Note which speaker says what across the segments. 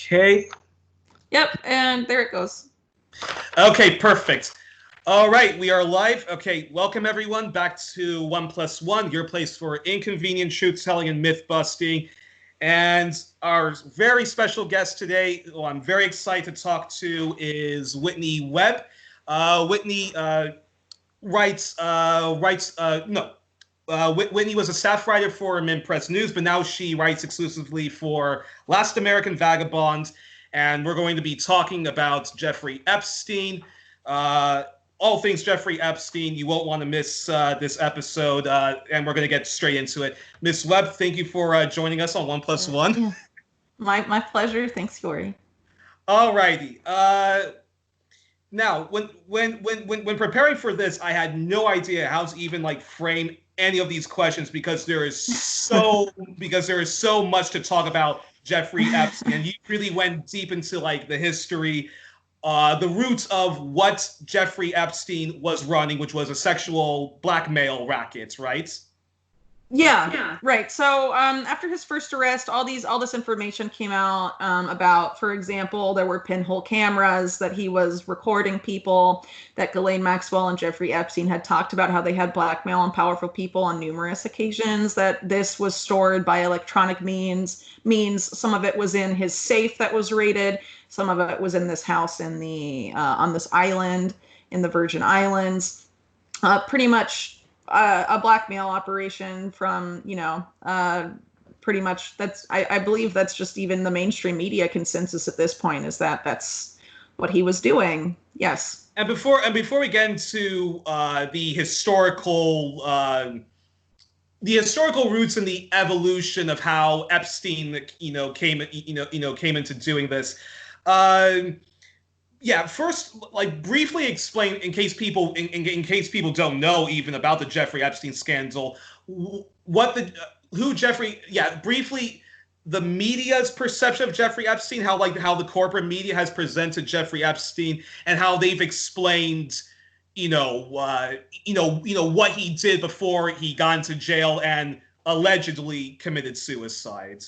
Speaker 1: Okay.
Speaker 2: Yep, and there it goes.
Speaker 1: Okay, perfect. All right, we are live. Okay, welcome everyone back to 1+1, your place for inconvenient truth-telling and myth-busting. And our very special guest today, who I'm very excited to talk to, is Whitney Webb. Whitney Whitney was a staff writer for Mint Press News, but now she writes exclusively for Last American Vagabond. And we're going to be talking about Jeffrey Epstein. All things Jeffrey Epstein. You won't want to miss this episode, and we're going to get straight into it. Miss Webb, thank you for joining us on 1+1.
Speaker 2: Yeah. My pleasure. Thanks, Yuri.
Speaker 1: All righty. Now, when preparing for this, I had no idea how to even frame any of these questions because there is so much to talk about Jeffrey Epstein, and you really went deep into the history, the roots of what Jeffrey Epstein was running, which was a sexual blackmail racket, right?
Speaker 2: Yeah, right. So after his first arrest, all this information came out about, for example, there were pinhole cameras that he was recording people, that Ghislaine Maxwell and Jeffrey Epstein had talked about how they had blackmail on powerful people on numerous occasions, that this was stored by electronic means. Some of it was in his safe that was raided. Some of it was in this house in the on this island in the Virgin Islands. Pretty much a blackmail operation from, pretty much I believe that's just even the mainstream media consensus at this point, is that that's what he was doing. Yes.
Speaker 1: And before we get into the historical roots and the evolution of how Epstein came into doing this, first, briefly explain, in case people don't know even about the Jeffrey Epstein scandal, briefly the media's perception of Jeffrey Epstein, how the corporate media has presented Jeffrey Epstein, and how they've explained, what he did before he got into jail and allegedly committed suicide.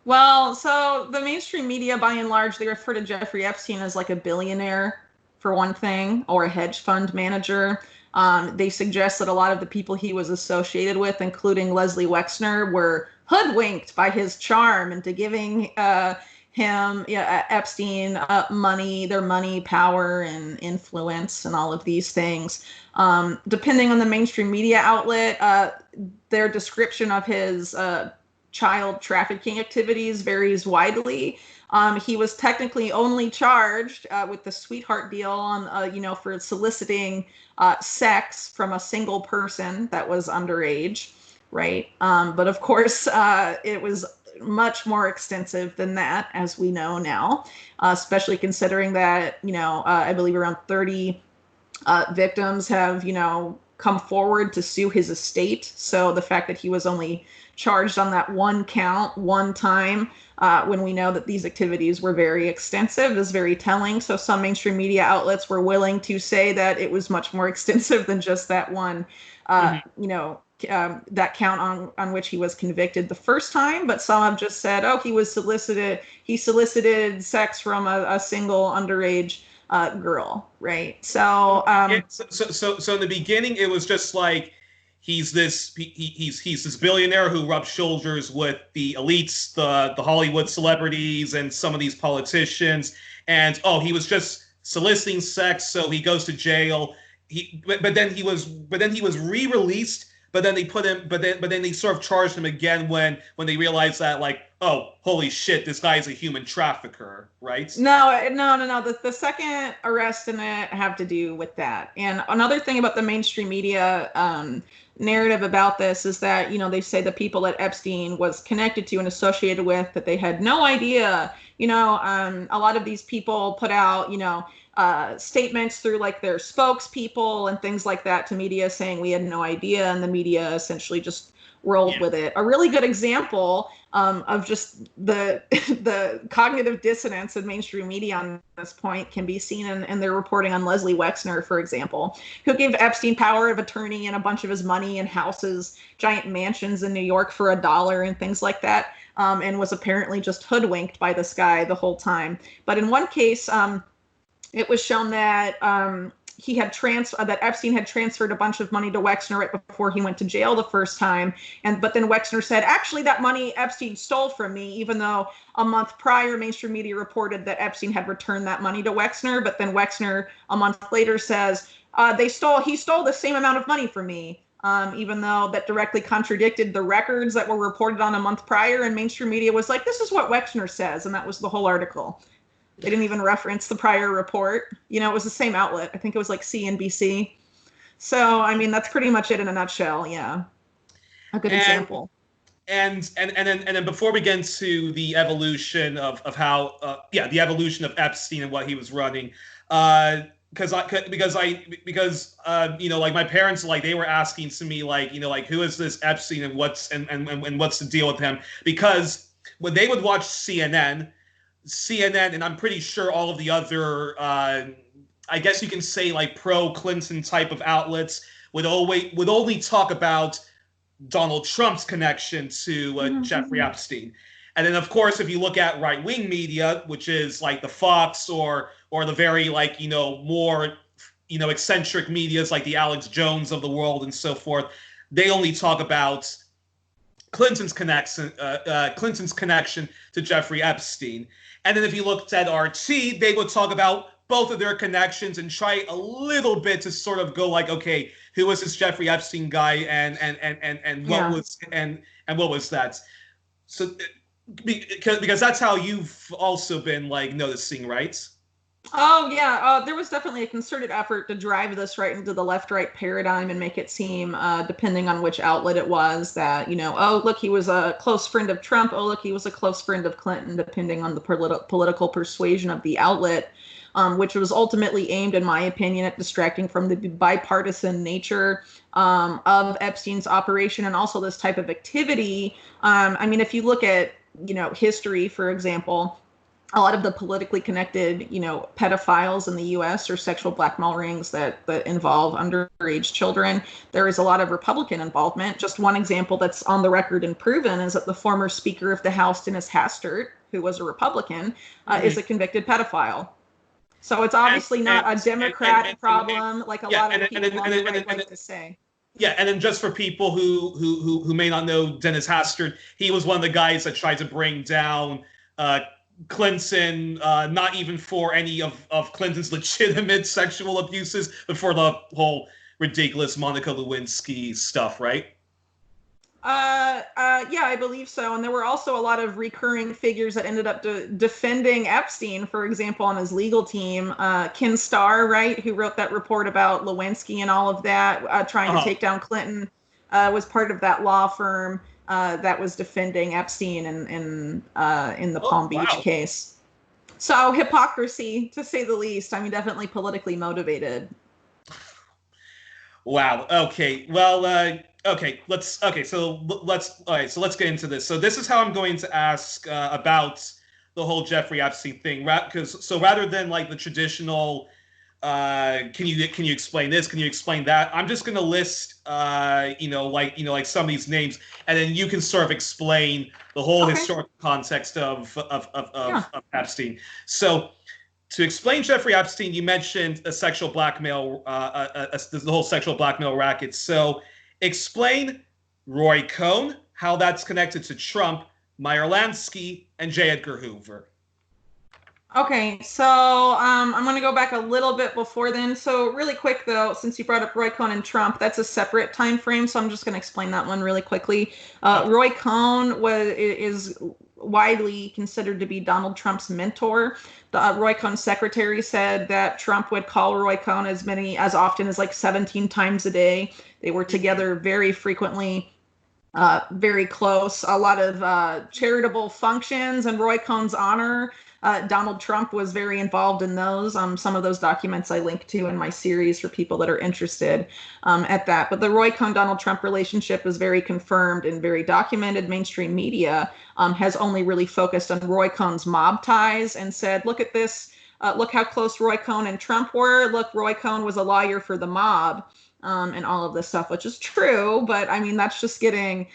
Speaker 2: Well, so the mainstream media, by and large, they refer to Jeffrey Epstein as a billionaire, for one thing, or a hedge fund manager. They suggest that a lot of the people he was associated with, including Leslie Wexner, were hoodwinked by his charm into giving Epstein money, power, and influence, and all of these things. Depending on the mainstream media outlet, their description of his child trafficking activities varies widely. He was technically only charged with the sweetheart deal on, for soliciting sex from a single person that was underage, right? But of course, it was much more extensive than that, as we know now, especially considering that, I believe around 30 victims have, come forward to sue his estate. So the fact that he was only charged on that one count one time, when we know that these activities were very extensive, is very telling. So some mainstream media outlets were willing to say that it was much more extensive than just that one, that count on which he was convicted the first time. But some have just said, oh, he solicited sex from a single underage girl, right? So
Speaker 1: so in the beginning, it was just he's this billionaire who rubs shoulders with the elites, the Hollywood celebrities, and some of these politicians, and he was just soliciting sex, so he goes to jail. But then he was re-released. But then they sort of charged him again when they realized that oh, holy shit, this guy is a human trafficker, right?
Speaker 2: No. The second arrest didn't have to do with that. And another thing about the mainstream media narrative about this is that, they say the people that Epstein was connected to and associated with, that they had no idea. A lot of these people put out, statements through their spokespeople and things like that to media, saying we had no idea, and the media essentially just rolled with it. A really good example of just the the cognitive dissonance in mainstream media on this point can be seen in their reporting on Leslie Wexner, for example, who gave Epstein power of attorney and a bunch of his money and houses, giant mansions in New York for $1 and things like that, and was apparently just hoodwinked by this guy the whole time. But in one case, it was shown that that Epstein had transferred a bunch of money to Wexner right before he went to jail the first time. But then Wexner said, actually, that money Epstein stole from me, even though a month prior, mainstream media reported that Epstein had returned that money to Wexner. But then Wexner, a month later, says, he stole the same amount of money from me, even though that directly contradicted the records that were reported on a month prior. And mainstream media was like, this is what Wexner says. And that was the whole article. They didn't even reference the prior report. You know, it was the same outlet. I think it was like CNBC. So, I mean, that's pretty much it in a nutshell. Yeah. A good example.
Speaker 1: And then before we get into the evolution of how, the evolution of Epstein and what he was running, because like my parents, like they were asking to me, like, you know, like, who is this Epstein and what's the deal with him? Because when they would watch CNN, and I'm pretty sure all of the other, I guess you can say like pro-Clinton type of outlets would only talk about Donald Trump's connection to Jeffrey Epstein. And then, of course, if you look at right-wing media, which is like the Fox or the very like, you know, more, you know, eccentric medias like the Alex Jones of the world and so forth, they only talk about Clinton's connection to Jeffrey Epstein. And then if you looked at RT, they would talk about both of their connections and try a little bit to sort of go like, okay, who was this Jeffrey Epstein guy and what was that? So because that's how you've also been like noticing, right?
Speaker 2: Oh, yeah. There was definitely a concerted effort to drive this right into the left-right paradigm and make it seem, depending on which outlet it was, that, you know, oh, look, he was a close friend of Trump. Oh, look, he was a close friend of Clinton, depending on the political persuasion of the outlet, which was ultimately aimed, in my opinion, at distracting from the bipartisan nature of Epstein's operation and also this type of activity. I mean, if you look at, you know, history, for example, a lot of the politically connected, you know, pedophiles in the U.S. or sexual blackmail rings that involve underage children. There is a lot of Republican involvement. Just one example that's on the record and proven is that the former Speaker of the House, Dennis Hastert, who was a Republican, is a convicted pedophile. So it's obviously not a Democrat problem, like a lot of people on the right like to say.
Speaker 1: Yeah, and then just for people who may not know Dennis Hastert, he was one of the guys that tried to bring down Clinton, not even for any of Clinton's legitimate sexual abuses, but for the whole ridiculous Monica Lewinsky stuff, right?
Speaker 2: Yeah, I believe so. And there were also a lot of recurring figures that ended up defending Epstein, for example, on his legal team. Ken Starr, right, who wrote that report about Lewinsky and all of that, trying to take down Clinton, was part of that law firm that was defending Epstein in the Palm Beach case. So hypocrisy, to say the least. I mean, definitely politically motivated.
Speaker 1: Wow. Okay. Well. So let's get into this. So this is how I'm going to ask about the whole Jeffrey Epstein thing. So rather than like the traditional, can you explain this? Can you explain that? I'm just going to list, like some of these names, and then you can sort of explain the whole historical context of Epstein. So to explain Jeffrey Epstein, you mentioned a sexual blackmail, the whole sexual blackmail racket. So explain Roy Cohn, how that's connected to Trump, Meyer Lansky, and J.Edgar Hoover.
Speaker 2: Okay, so I'm going to go back a little bit before then. So really quick, though, since you brought up Roy Cohn and Trump, that's a separate time frame, so I'm just going to explain that one really quickly. Roy Cohn is widely considered to be Donald Trump's mentor. Roy Cohn's secretary said that Trump would call Roy Cohn as often as like 17 times a day. They were together very frequently, very close. A lot of charitable functions in Roy Cohn's honor Donald Trump was very involved in those. Some of those documents I link to in my series for people that are interested at that. But the Roy Cohn-Donald Trump relationship is very confirmed and very documented. Mainstream media has only really focused on Roy Cohn's mob ties and said, look at this. Look how close Roy Cohn and Trump were. Look, Roy Cohn was a lawyer for the mob and all of this stuff, which is true. But I mean, that's just getting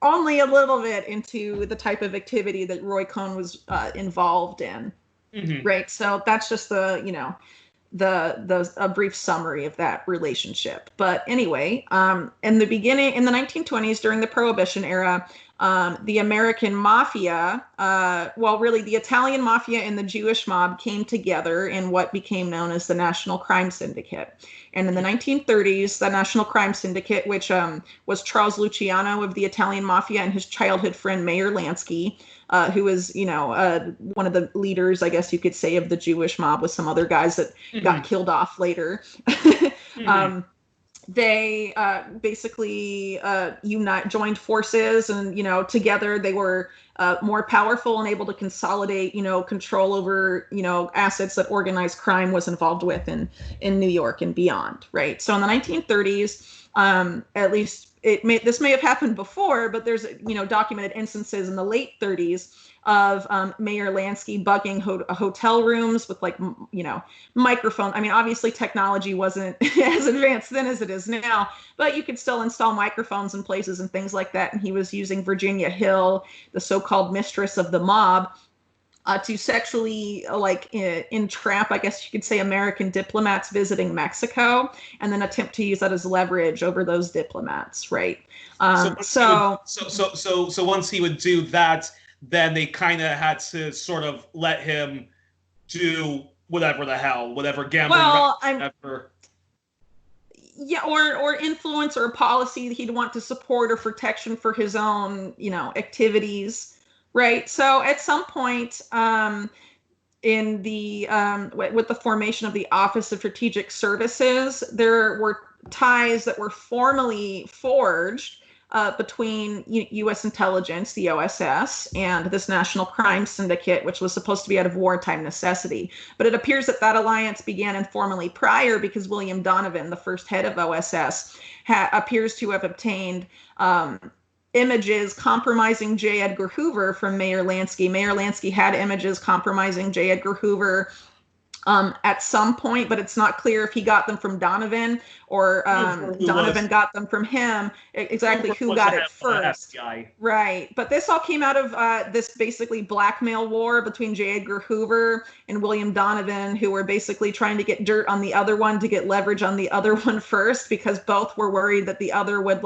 Speaker 2: only a little bit into the type of activity that Roy Cohn was involved in. Mm-hmm. Right. So that's just a brief summary of that relationship. But anyway, in the 1920s, during the Prohibition era, the American mafia, really the Italian mafia and the Jewish mob came together in what became known as the National Crime Syndicate. And in the 1930s, the National Crime Syndicate, which was Charles Luciano of the Italian mafia and his childhood friend Meyer Lansky, who was, one of the leaders, I guess you could say, of the Jewish mob with some other guys that got killed off later. They basically joined forces, and together they were more powerful and able to consolidate control over assets that organized crime was involved with in New York and beyond, right? So in the 1930s, at least this may have happened before, but there's documented instances in the late 30s of Meyer Lansky bugging hotel rooms with microphone. I mean, obviously technology wasn't as advanced then as it is now, but you could still install microphones in places and things like that. And he was using Virginia Hill, the so-called mistress of the mob, to sexually entrap, I guess you could say, American diplomats visiting Mexico, and then attempt to use that as leverage over those diplomats, right? So
Speaker 1: once he would do that, then they kind of had to sort of let him do whatever gambling.
Speaker 2: Or influence or policy that he'd want to support or protection for his own, activities, right? So at some point in the with the formation of the Office of Strategic Services, there were ties that were formally forged between U.S. intelligence, the OSS, and this National Crime Syndicate, which was supposed to be out of wartime necessity. But it appears that informally began informally prior, because William Donovan, the first head of OSS, appears to have obtained images compromising J.Edgar Hoover from Meyer Lansky. Meyer Lansky had images compromising J.Edgar Hoover at some point, but it's not clear if he got them from Donovan or Donovan got them from him. Exactly who got it first. Right. But this all came out of this basically blackmail war between J.Edgar Hoover and William Donovan, who were basically trying to get dirt on the other one to get leverage on the other one first, because both were worried that the other would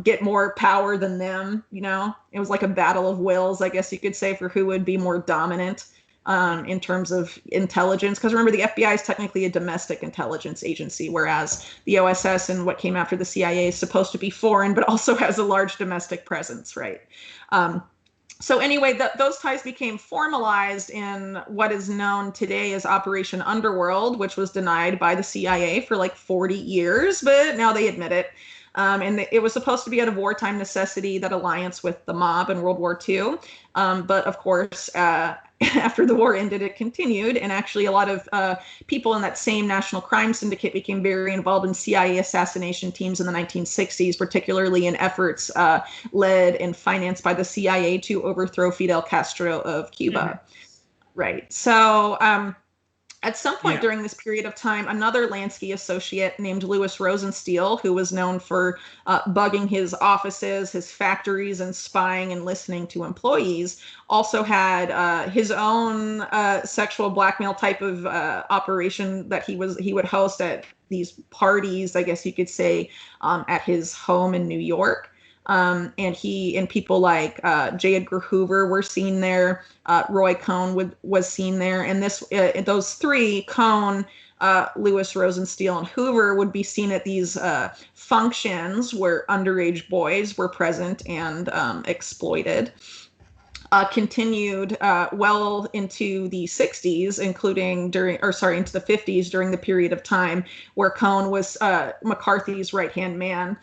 Speaker 2: get more power than them. It was like a battle of wills, I guess you could say, for who would be more dominant in terms of intelligence. Because remember, the FBI is technically a domestic intelligence agency, whereas the OSS and what came after the CIA is supposed to be foreign, but also has a large domestic presence, right? So anyway, those ties became formalized in what is known today as Operation Underworld, which was denied by the CIA for like 40 years, but now they admit it. And it was supposed to be out of wartime necessity, that alliance with the mob in World War II. But of course, after the war ended, it continued. And actually, a lot of people in that same National Crime Syndicate became very involved in CIA assassination teams in the 1960s, particularly in efforts led and financed by the CIA to overthrow Fidel Castro of Cuba. Mm-hmm. Right. So at some point during this period of time, another Lansky associate named Louis Rosenstiel, who was known for bugging his offices, his factories, and spying and listening to employees, also had his own sexual blackmail type of operation that he would host at these parties, I guess you could say, at his home in New York. And he and people like J.Edgar Hoover were seen there. Roy Cohn was seen there. And those three, Cohn, Louis Rosenstiel, and Hoover, would be seen at these functions where underage boys were present and exploited. continued well into the 60s, including into the 50s, during the period of time where Cohn was McCarthy's right-hand man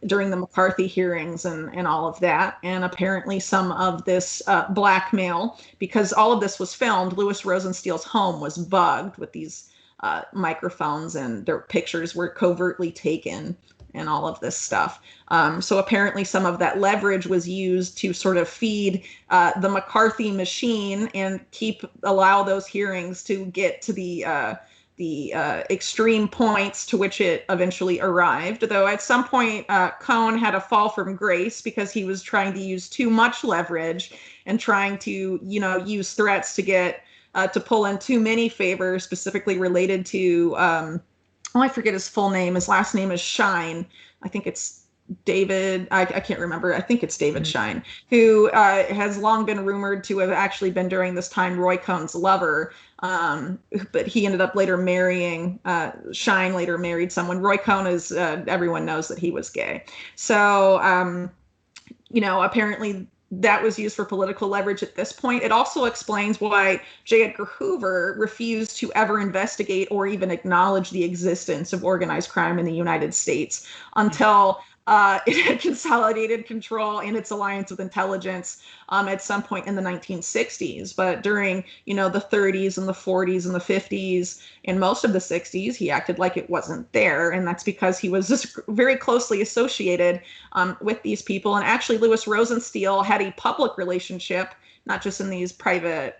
Speaker 2: during the McCarthy hearings and all of that. And apparently some of this blackmail, because all of this was filmed, Louis Rosensteel's home was bugged with these microphones, and their pictures were covertly taken and all of this stuff. So apparently some of that leverage was used to sort of feed the McCarthy machine and allow those hearings to get to the extreme points to which it eventually arrived. Though at some point, Cohn had a fall from grace because he was trying to use too much leverage and trying to, use threats to get to pull in too many favors, specifically related to I forget his full name. His last name is Shine. I think it's David. I can't remember. I think it's David Shine, who has long been rumored to have actually been, during this time, Roy Cohn's lover. But he ended up later marrying, Shine later married someone. Roy Cohn is, everyone knows that he was gay. So, apparently that was used for political leverage at this point. It also explains why J.Edgar Hoover refused to ever investigate or even acknowledge the existence of organized crime in the United States until it had consolidated control and its alliance with intelligence at some point in the 1960s. But during, the 30s and the 40s and the 50s and most of the 60s, he acted like it wasn't there. And that's because he was just very closely associated with these people. And actually, Louis Rosensteel had a public relationship, not just in these private,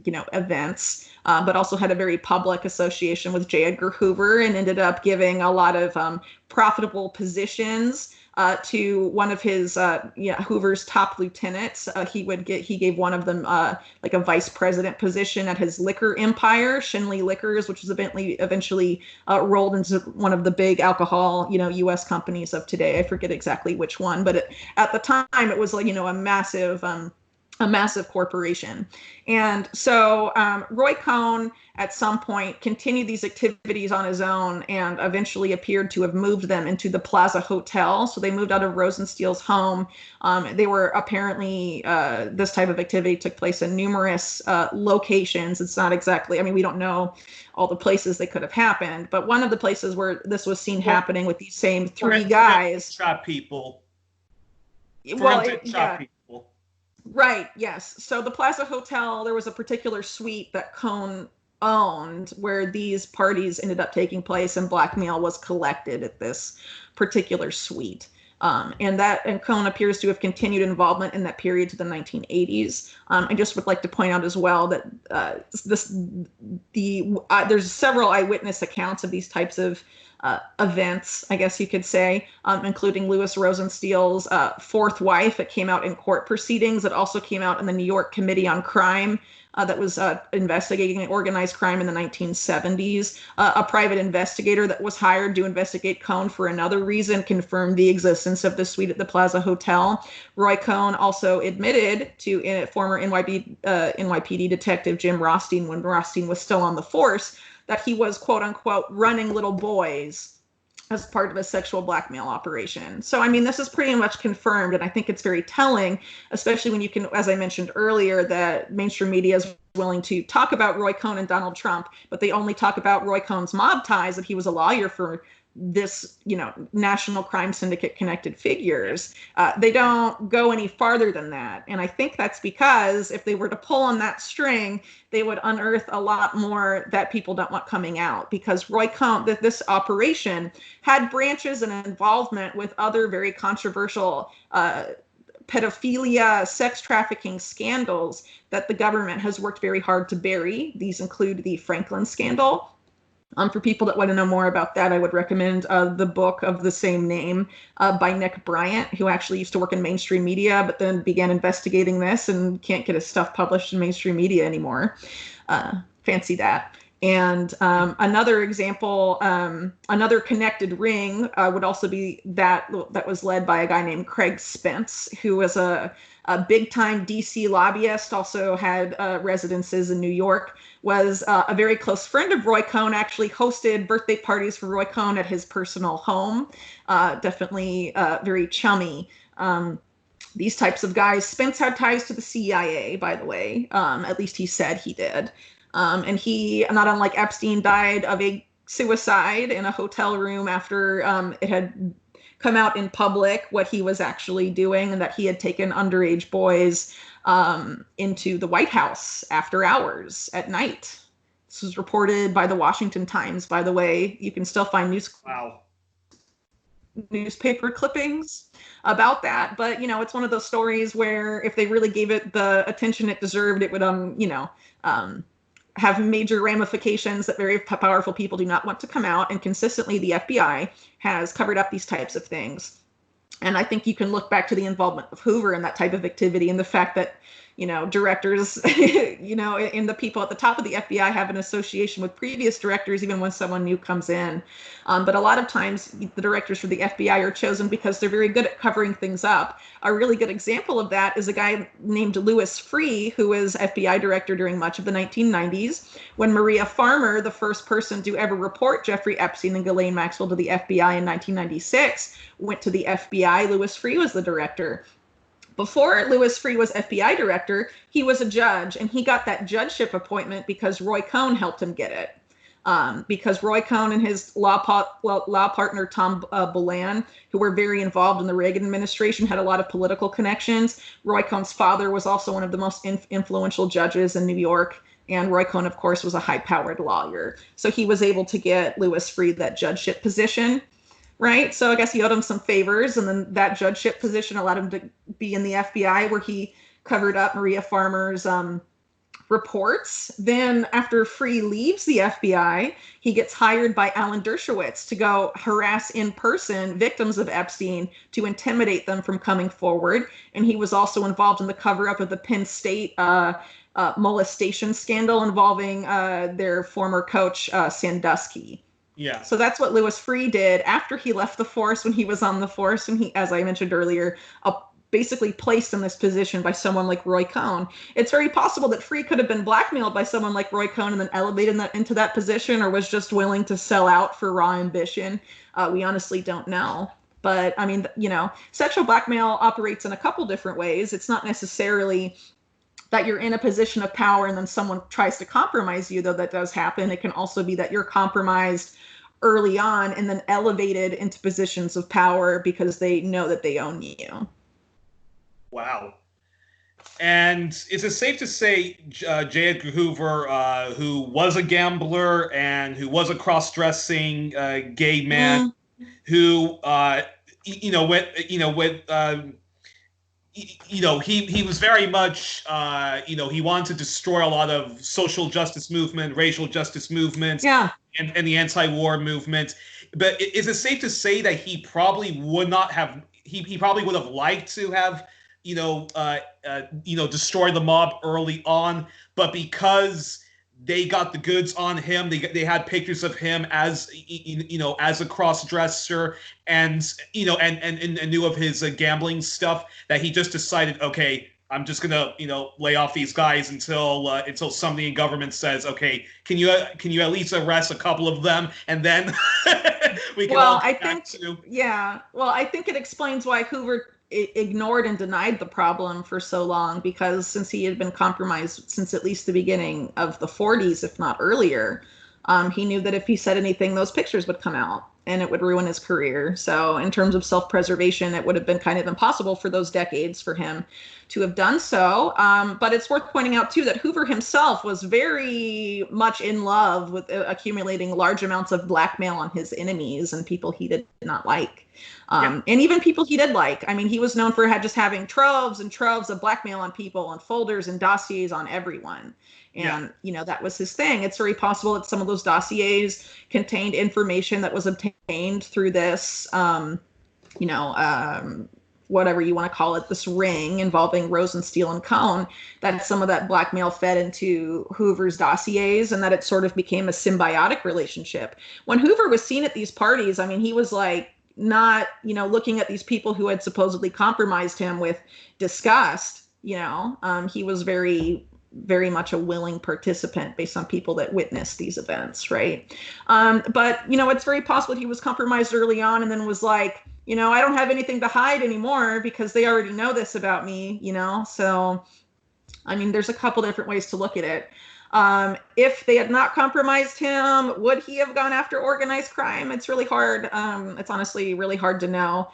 Speaker 2: events, but also had a very public association with J. Edgar Hoover, and ended up giving a lot of profitable positions to one of his Hoover's top lieutenants. He gave one of them like a vice president position at his liquor empire, Shinley Liquors, which was eventually rolled into one of the big alcohol, U.S. companies of today. I forget exactly which one, but at the time it was like, a massive corporation. And so Roy Cohn at some point continued these activities on his own and eventually appeared to have moved them into the Plaza Hotel. So they moved out of Rosensteel's home. They were apparently, this type of activity took place in numerous locations. It's not exactly, we don't know all the places they could have happened, but one of the places where this was seen happening with these same three guys.
Speaker 1: Shot people.
Speaker 2: Shot people. Right, yes. So the Plaza Hotel, there was a particular suite that Cohn owned where these parties ended up taking place, and blackmail was collected at this particular suite. And Cohn appears to have continued involvement in that period to the 1980s. I just would like to point out as well that there's several eyewitness accounts of these types of events, I guess you could say, including Louis Rosensteel's fourth wife. It came out in court proceedings. It also came out in the New York Committee on Crime that was investigating organized crime in the 1970s. A private investigator that was hired to investigate Cohn for another reason confirmed the existence of the suite at the Plaza Hotel. Roy Cohn also admitted to former NYPD detective Jim Rothstein, when Rothstein was still on the force, that he was, quote unquote, running little boys as part of a sexual blackmail operation. So, this is pretty much confirmed, and I think it's very telling, especially when you can, as I mentioned earlier, that mainstream media is willing to talk about Roy Cohn and Donald Trump, but they only talk about Roy Cohn's mob ties, that he was a lawyer for this, national crime syndicate connected figures. They don't go any farther than that. And I think that's because if they were to pull on that string, they would unearth a lot more that people don't want coming out, because Roy Cohn, this operation had branches and involvement with other very controversial pedophilia, sex trafficking scandals that the government has worked very hard to bury. These include the Franklin scandal. For people that want to know more about that, I would recommend the book of the same name by Nick Bryant, who actually used to work in mainstream media, but then began investigating this and can't get his stuff published in mainstream media anymore. Fancy that. And another example, another connected ring would also be that was led by a guy named Craig Spence, who was a big-time DC lobbyist, also had residences in New York, was a very close friend of Roy Cohn, actually hosted birthday parties for Roy Cohn at his personal home. Definitely very chummy. these types of guys. Spence had ties to the CIA, by the way. At least he said he did. And he, not unlike Epstein, died of a suicide in a hotel room after it had come out in public what he was actually doing, and that he had taken underage boys into the White House after hours at night. This was reported by the Washington Times, by the way. You can still find newspaper clippings about that. But, you know, it's one of those stories where if they really gave it the attention it deserved, it would, have major ramifications that very powerful people do not want to come out. And consistently, the FBI has covered up these types of things. And I think you can look back to the involvement of Hoover in that type of activity, and the fact that, you know, directors, you know, and the people at the top of the FBI have an association with previous directors, even when someone new comes in. But a lot of times the directors for the FBI are chosen because they're very good at covering things up. A really good example of that is a guy named Louis Freeh, who was FBI director during much of the 1990s. When Maria Farmer, the first person to ever report Jeffrey Epstein and Ghislaine Maxwell to the FBI in 1996, went to the FBI, Louis Freeh was the director. Before Louis Freeh was FBI director, he was a judge, and he got that judgeship appointment because Roy Cohn helped him get it. Because Roy Cohn and his law partner, Tom Bolan, who were very involved in the Reagan administration, had a lot of political connections. Roy Cohn's father was also one of the most influential judges in New York. And Roy Cohn, of course, was a high-powered lawyer. So he was able to get Louis Freeh that judgeship position. Right. So I guess he owed him some favors. And then that judgeship position allowed him to be in the FBI, where he covered up Maria Farmer's reports. Then after Freeh leaves the FBI, he gets hired by Alan Dershowitz to go harass in person victims of Epstein to intimidate them from coming forward. And he was also involved in the cover up of the Penn State molestation scandal involving their former coach, Sandusky.
Speaker 1: Yeah.
Speaker 2: So that's what Louis Freeh did after he left the force, when he was on the force, and he, as I mentioned earlier, basically placed in this position by someone like Roy Cohn. It's very possible that Freeh could have been blackmailed by someone like Roy Cohn and then elevated into that position, or was just willing to sell out for raw ambition. We honestly don't know. But I mean, you know, sexual blackmail operates in a couple different ways. It's not necessarily that you're in a position of power and then someone tries to compromise you, though that does happen. It can also be that you're compromised early on and then elevated into positions of power because they know that they own you.
Speaker 1: Wow. And is it safe to say J.Edgar Hoover, who was a gambler and who was a cross-dressing gay man, who he was very much, he wanted to destroy a lot of social justice movement, racial justice movements, and the anti-war movement. But is it safe to say that he probably would not have, he probably would have liked to have, destroy the mob early on, but because they got the goods on him, they had pictures of him as as a cross-dresser, and knew of his gambling stuff, that he just decided, okay, I'm just gonna lay off these guys until somebody in government says, okay, can you at least arrest a couple of them, and then we can. Well, I
Speaker 2: think it explains why Hoover ignored and denied the problem for so long, because since he had been compromised since at least the beginning of the 40s, if not earlier, he knew that if he said anything, those pictures would come out and it would ruin his career. So in terms of self-preservation, it would have been kind of impossible for those decades for him to have done so. But it's worth pointing out, too, that Hoover himself was very much in love with accumulating large amounts of blackmail on his enemies and people he did not like. And even people he did like. I mean, he was known for just having troves and troves of blackmail on people and folders and dossiers on everyone. And, that was his thing. It's very possible that some of those dossiers contained information that was obtained through this, whatever you want to call it, this ring involving Rosenstein and Cohn, that some of that blackmail fed into Hoover's dossiers, and that it sort of became a symbiotic relationship. When Hoover was seen at these parties, I mean, he was like, not, looking at these people who had supposedly compromised him with disgust. He was very, very much a willing participant based on people that witnessed these events, right? But, it's very possible he was compromised early on and then was like, I don't have anything to hide anymore because they already know this about me, So, I mean, there's a couple different ways to look at it. If they had not compromised him, would he have gone after organized crime? It's really hard. It's honestly really hard to know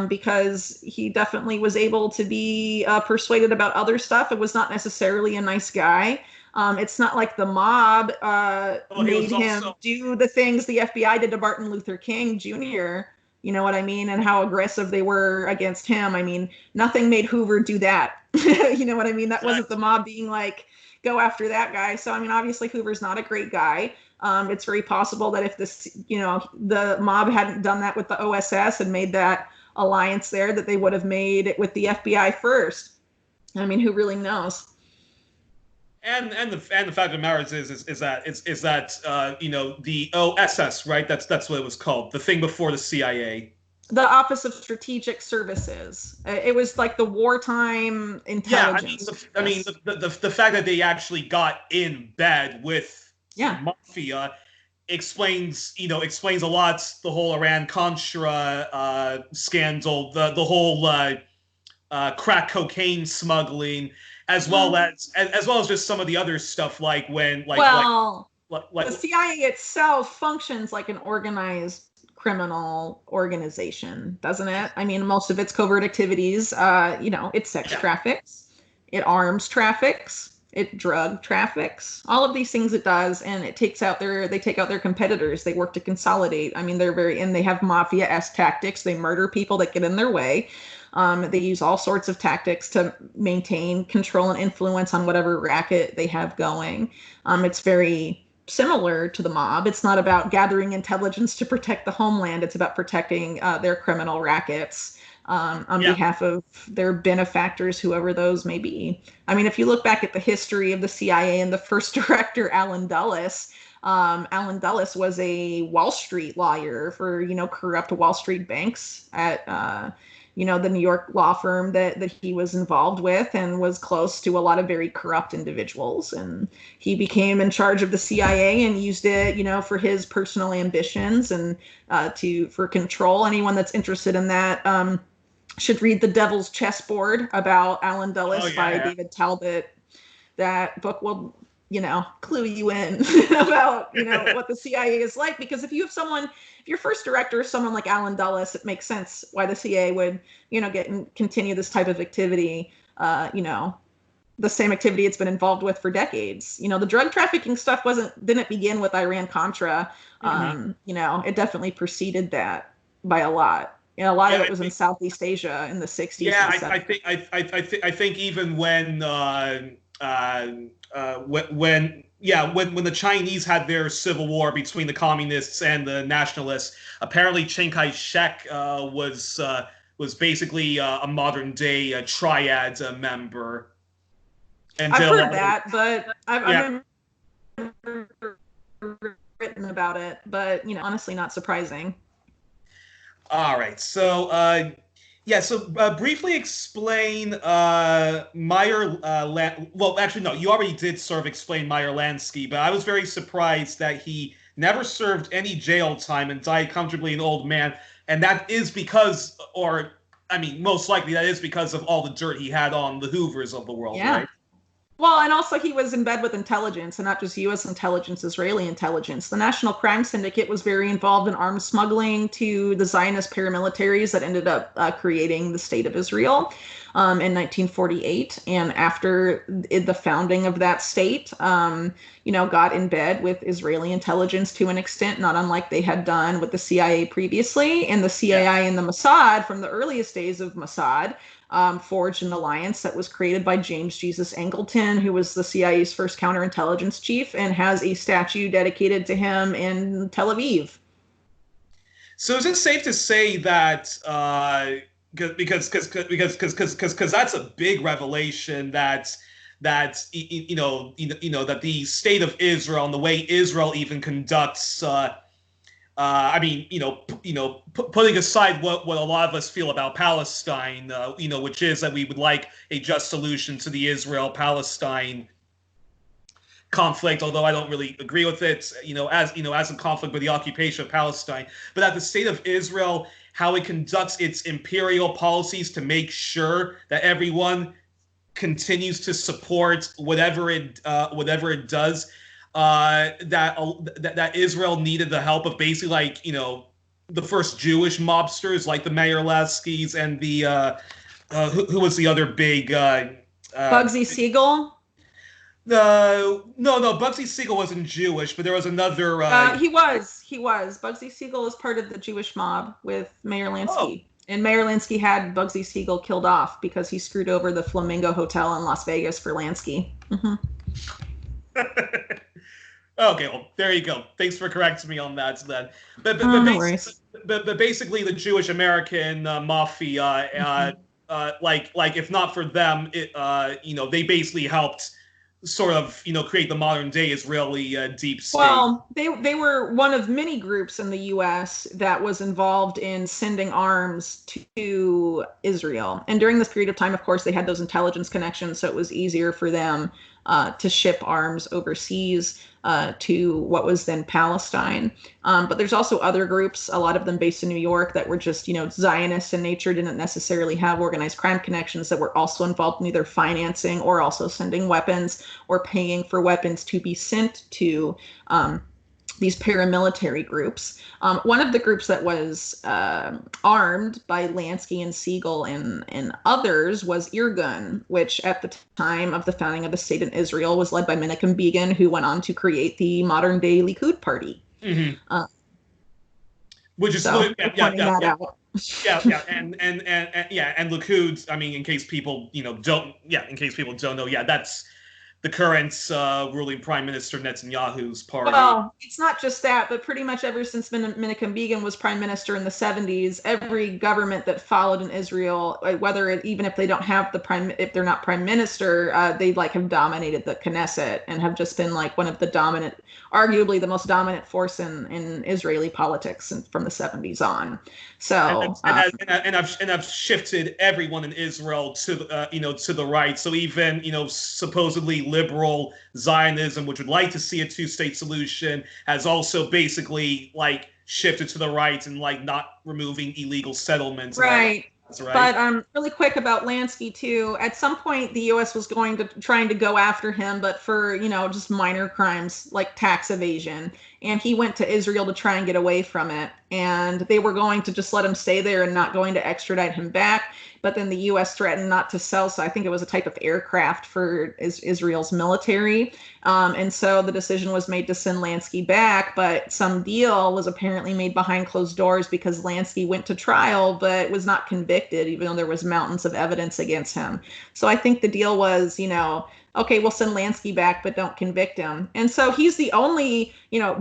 Speaker 2: because he definitely was able to be persuaded about other stuff. It was not necessarily a nice guy. It's not like the mob made him do the things the FBI did to Martin Luther King Jr., you know what I mean? And how aggressive they were against him. I mean, nothing made Hoover do that. You know what I mean? That wasn't the mob being like, go after that guy. So, I mean, obviously Hoover's not a great guy. It's very possible that if this, the mob hadn't done that with the OSS and made that alliance there, that they would have made it with the FBI first. I mean, who really knows?
Speaker 1: And the fact of the matter is that the OSS, right? That's what it was called. The thing before the CIA.
Speaker 2: The Office of Strategic Services. It was like the wartime intelligence.
Speaker 1: Yeah, I mean, the fact that they actually got in bed with mafia explains a lot. The whole Iran-Contra scandal, the whole crack cocaine smuggling. As well as just some of the other stuff, like the
Speaker 2: CIA itself functions like an organized criminal organization, doesn't it? I mean, most of its covert activities, it sex traffics, it arms traffics, it drug traffics, all of these things it does, and they take out their competitors. They work to consolidate. I mean, they have mafia-esque tactics. They murder people that get in their way. They use all sorts of tactics to maintain control and influence on whatever racket they have going. It's very similar to the mob. It's not about gathering intelligence to protect the homeland. It's about protecting their criminal rackets on behalf of their benefactors, whoever those may be. I mean, if you look back at the history of the CIA and the first director, Allen Dulles was a Wall Street lawyer for, corrupt Wall Street banks at the New York law firm that he was involved with, and was close to a lot of very corrupt individuals. And he became in charge of the CIA and used it, for his personal ambitions and for control. Anyone that's interested in that should read The Devil's Chessboard about Allen Dulles by David Talbot. That book will clue you in about, what the CIA is like. Because if your first director is someone like Allen Dulles, it makes sense why the CIA would, continue this type of activity, the same activity it's been involved with for decades. The drug trafficking stuff didn't begin with Iran-Contra. It definitely preceded that by a lot. A lot of it was in Southeast Asia in the 60s.
Speaker 1: Yeah, I think even when the Chinese had their civil war between the communists and the nationalists, apparently Chiang Kai-shek was basically a modern day triad member.
Speaker 2: I've heard that, but I've never written about it. But honestly, not surprising.
Speaker 1: All right, so briefly explain Meyer. Well, actually, no, you already did sort of explain Meyer Lansky, but I was very surprised that he never served any jail time and died comfortably an old man, and that is because, most likely that is because of all the dirt he had on the Hoovers of the world, right?
Speaker 2: Well, and also he was in bed with intelligence, and not just U.S. intelligence, Israeli intelligence. The National Crime Syndicate was very involved in arms smuggling to the Zionist paramilitaries that ended up creating the State of Israel in 1948. And after the founding of that state, got in bed with Israeli intelligence to an extent, not unlike they had done with the CIA previously. And the CIA and the Mossad, from the earliest days of Mossad, forged an alliance that was created by James Jesus Angleton, who was the CIA's first counterintelligence chief, and has a statue dedicated to him in Tel Aviv.
Speaker 1: So is it safe to say that because that's a big revelation that that the state of Israel and the way Israel even conducts putting aside what a lot of us feel about Palestine, which is that we would like a just solution to the Israel-Palestine conflict, although I don't really agree with it, as a conflict with the occupation of Palestine. But that the state of Israel how it conducts its imperial policies to make sure that everyone continues to support whatever it does. That Israel needed the help of basically, like, the first Jewish mobsters, like the Meyer Lansky's and the who was the other big
Speaker 2: Bugsy Siegel.
Speaker 1: No, Bugsy Siegel wasn't Jewish, but there was another.
Speaker 2: He was. Bugsy Siegel is part of the Jewish mob with Meyer Lansky.
Speaker 1: Oh.
Speaker 2: And Meyer Lansky had Bugsy Siegel killed off because he screwed over the Flamingo Hotel in Las Vegas for Lansky. Mm-hmm.
Speaker 1: Okay, well, there you go. Thanks for correcting me on that, then. But basically, the Jewish American mafia, like if not for them, they basically helped sort of, create the modern day Israeli deep state.
Speaker 2: Well, they were one of many groups in the U.S. that was involved in sending arms to Israel. And during this period of time, of course, they had those intelligence connections, so it was easier for them to ship arms overseas to what was then Palestine. But there's also other groups, a lot of them based in New York, that were just, Zionist in nature, didn't necessarily have organized crime connections, that were also involved in either financing or also sending weapons or paying for weapons to be sent to these paramilitary groups. One of the groups that was armed by Lansky and Siegel and others was Irgun, which at the time of the founding of the state in Israel was led by Menachem Begin, who went on to create the modern day Likud party.
Speaker 1: Mm-hmm. Which is
Speaker 2: so,
Speaker 1: and Likud. I mean, in case people don't know, that's the current ruling Prime Minister Netanyahu's party.
Speaker 2: Well, it's not just that, but pretty much ever since Menachem Begin was prime minister in the 70s, every government that followed in Israel, even if they don't have if they're not prime minister, they have dominated the Knesset and have just been one of the dominant, arguably the most dominant force in Israeli politics from the 70s on. So
Speaker 1: and I've shifted everyone in Israel to the right. So even supposedly liberal Zionism, which would like to see a two-state solution, has also basically shifted to the right and not removing illegal settlements.
Speaker 2: Right. But really quick about Lansky too. At some point, the U.S. was trying to go after him, but for just minor crimes like tax evasion, and he went to Israel to try and get away from it. And they were going to just let him stay there and not going to extradite him back. But then the U.S. threatened not to sell. So I think it was a type of aircraft for Israel's military. And so the decision was made to send Lansky back. But some deal was apparently made behind closed doors because Lansky went to trial, but was not convicted, even though there was mountains of evidence against him. So I think the deal was, okay, we'll send Lansky back, but don't convict him. And so he's the only,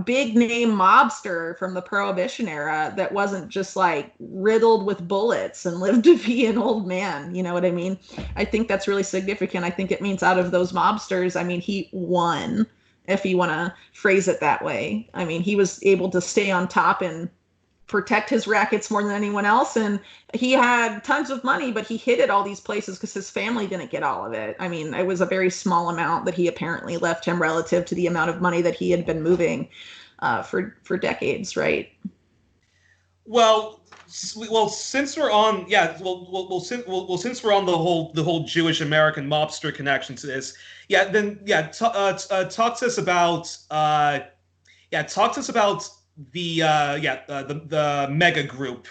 Speaker 2: big name mobster from the Prohibition era that wasn't just riddled with bullets and lived to be an old man. You know what I mean? I think that's really significant. I think it means out of those mobsters, he won, if you want to phrase it that way. He was able to stay on top and protect his rackets more than anyone else, and he had tons of money, but he hid it all these places because his family didn't get all of it. It was a very small amount that he apparently left him relative to the amount of money that he had been moving for decades, right?
Speaker 1: Well, since we're on, since we're on the whole Jewish American mobster connection to this, talk to us about the mega group.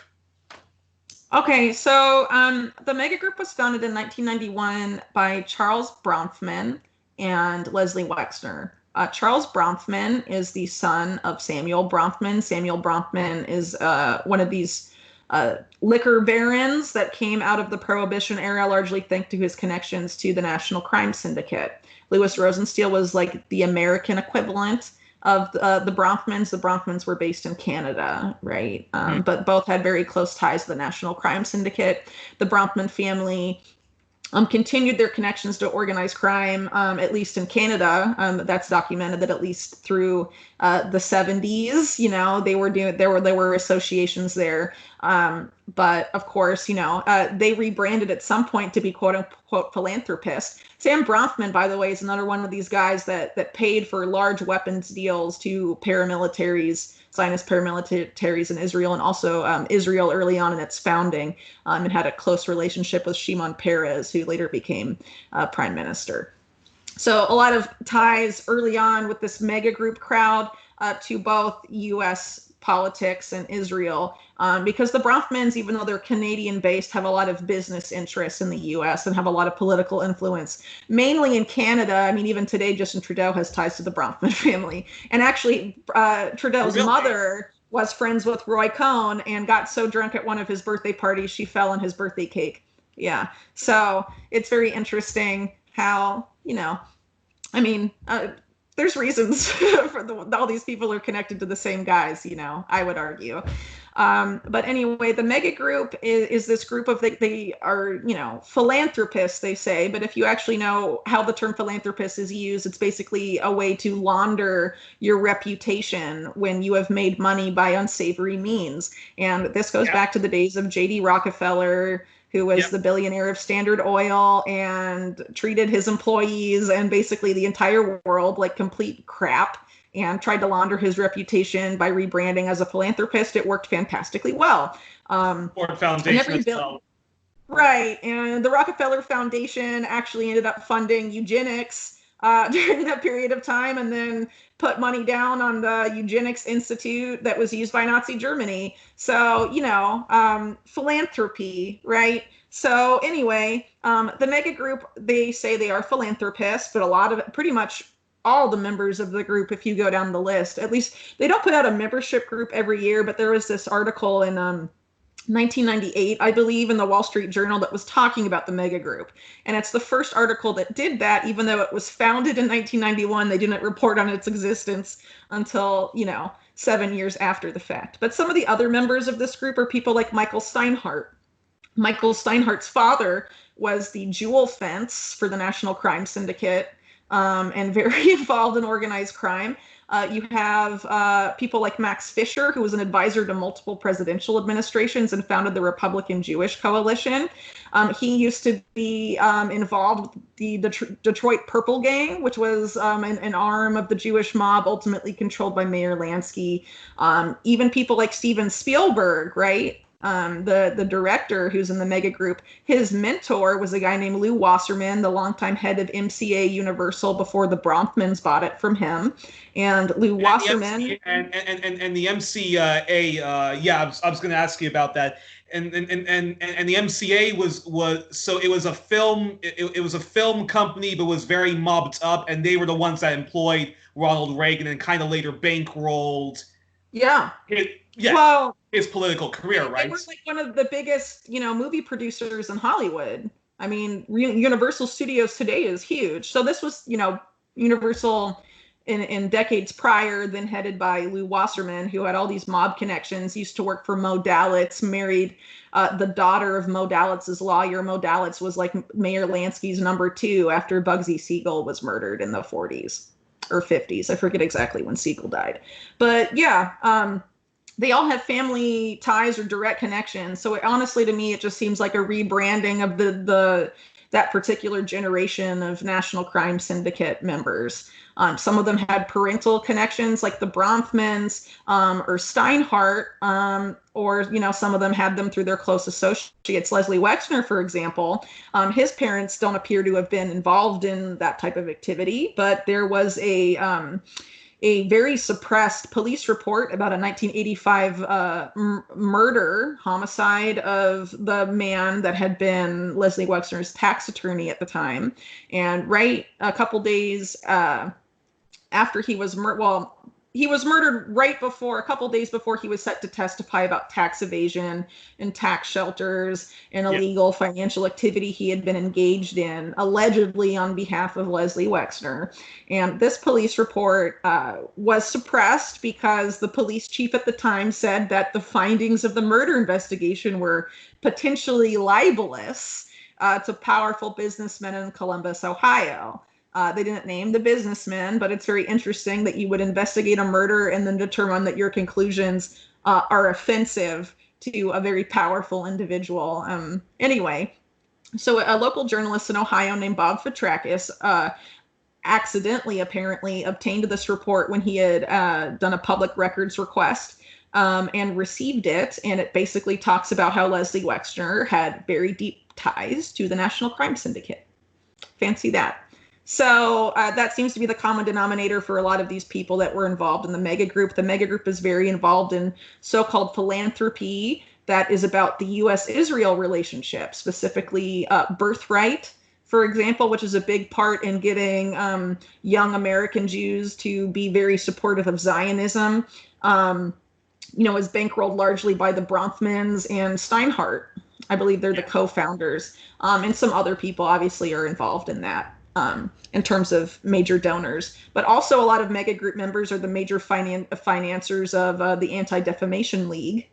Speaker 2: Okay, so the mega group was founded in 1991 by Charles Bronfman and Leslie Wexner. Charles Bronfman is the son of Samuel Bronfman. Samuel Bronfman is one of these liquor barons that came out of the Prohibition era, largely thanks to his connections to the National Crime Syndicate. Louis Rosensteel was the American equivalent of the Bronfmans. The Bronfmans were based in Canada, right? But both had very close ties to the National Crime Syndicate. The Bronfman family continued their connections to organized crime, at least in Canada. That's documented that at least through the 70s, there were associations there. But of course, they rebranded at some point to be quote unquote philanthropists. Sam Bronfman, by the way, is another one of these guys that paid for large weapons deals to paramilitaries, Zionist paramilitaries in Israel, and also Israel early on in its founding, and had a close relationship with Shimon Peres, who later became prime minister. So a lot of ties early on with this mega group crowd to both U.S. politics and Israel, because the Bronfmans, even though they're Canadian-based, have a lot of business interests in the U.S. and have a lot of political influence, mainly in Canada. I mean, even today, Justin Trudeau has ties to the Bronfman family. And actually, Trudeau's mother was friends with Roy Cohn and got so drunk at one of his birthday parties, she fell on his birthday cake. Yeah. So it's very interesting how, there's reasons for all these people are connected to the same guys, I would argue. But anyway, the mega group is this group of, they are, philanthropists, they say. But if you actually know how the term philanthropist is used, it's basically a way to launder your reputation when you have made money by unsavory means. And this goes back to the days of J.D. Rockefeller, who was the billionaire of Standard Oil and treated his employees and basically the entire world like complete crap, and tried to launder his reputation by rebranding as a philanthropist. It worked fantastically well.
Speaker 1: Ford Foundation as well.
Speaker 2: Right. And the Rockefeller Foundation actually ended up funding eugenics during that period of time, and then put money down on the eugenics institute that was used by Nazi Germany. So, philanthropy, right? So anyway, the mega group, they say they are philanthropists, but pretty much all the members of the group, if you go down the list, at least they don't put out a membership group every year, but there was this article in 1998, I believe, in the Wall Street Journal that was talking about the mega group. And it's the first article that did that, even though it was founded in 1991. They didn't report on its existence until, 7 years after the fact. But some of the other members of this group are people like Michael Steinhardt. Michael Steinhardt's father was the jewel fence for the National Crime Syndicate, and very involved in organized crime. You have people like Max Fisher, who was an advisor to multiple presidential administrations and founded the Republican Jewish Coalition. He used to be involved with the Detroit Purple Gang, which was an arm of the Jewish mob, ultimately controlled by Meyer Lansky. Even people like Steven Spielberg, right? The director who's in the mega group, his mentor was a guy named Lew Wasserman, the longtime head of MCA Universal before the Bronfmans bought it from him. And Lew Wasserman
Speaker 1: and the MCA, I was going to ask you about that. And the MCA was a film. It was a film company, but was very mobbed up, and they were the ones that employed Ronald Reagan and kind of later bankrolled.
Speaker 2: Yeah.
Speaker 1: Well, his political career, right?
Speaker 2: They were like one of the biggest, movie producers in Hollywood. I mean, Universal Studios today is huge. So this was, Universal in decades prior, then headed by Lew Wasserman, who had all these mob connections, used to work for Mo Dalitz, married the daughter of Mo Dalitz's lawyer. Mo Dalitz was like Meyer Lansky's number 2 after Bugsy Siegel was murdered in the 40s or 50s. I forget exactly when Siegel died. But yeah, they all have family ties or direct connections. So honestly, to me, it just seems like a rebranding of that particular generation of National Crime Syndicate members. Some of them had parental connections, like the Bronfmans or Steinhardt, or some of them had them through their close associates. Leslie Wexner, for example, his parents don't appear to have been involved in that type of activity, but there was a very suppressed police report about a 1985 murder homicide of the man that had been Leslie Wexner's tax attorney at the time. And right a couple days after he was he was murdered a couple days before he was set to testify about tax evasion and tax shelters and illegal financial activity he had been engaged in, allegedly on behalf of Leslie Wexner. And this police report was suppressed because the police chief at the time said that the findings of the murder investigation were potentially libelous to powerful businessmen in Columbus, Ohio. They didn't name the businessmen, but it's very interesting that you would investigate a murder and then determine that your conclusions are offensive to a very powerful individual. Anyway, so a local journalist in Ohio named Bob Fitrakis accidentally, apparently, obtained this report when he had done a public records request and received it. And it basically talks about how Leslie Wexner had very deep ties to the National Crime Syndicate. Fancy that. So that seems to be the common denominator for a lot of these people that were involved in the mega group. The mega group is very involved in so-called philanthropy that is about the U.S.-Israel relationship, specifically birthright, for example, which is a big part in getting young American Jews to be very supportive of Zionism, is bankrolled largely by the Bronfmans and Steinhardt. I believe they're the co-founders. And some other people obviously are involved in that in terms of major donors. But also a lot of mega group members are the major financiers of the Anti-Defamation League,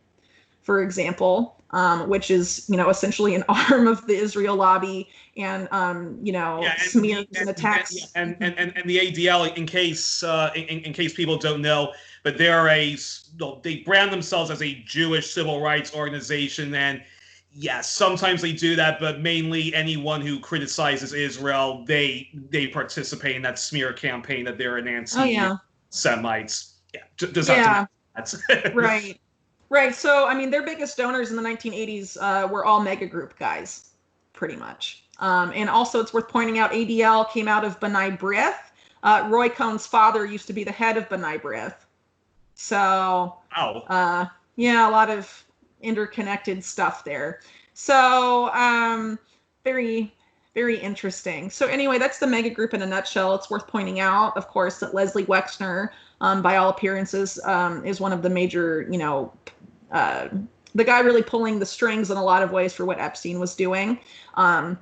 Speaker 2: for example, which is, essentially an arm of the Israel lobby and, smears and attacks.
Speaker 1: And the ADL, in case people don't know, but they brand themselves as a Jewish civil rights organization. And yes, sometimes they do that, but mainly anyone who criticizes Israel, they participate in that smear campaign that they're an anti-Semites. Just have to
Speaker 2: Right. Right. So, their biggest donors in the 1980s were all mega group guys, pretty much. And also, it's worth pointing out, ADL came out of B'nai B'rith. Roy Cohn's father used to be the head of B'nai B'rith. So, a lot of interconnected stuff there. So, very, very interesting. So anyway, that's the mega group in a nutshell. It's worth pointing out, of course, that Leslie Wexner, by all appearances, is one of the major, the guy really pulling the strings in a lot of ways for what Epstein was doing. And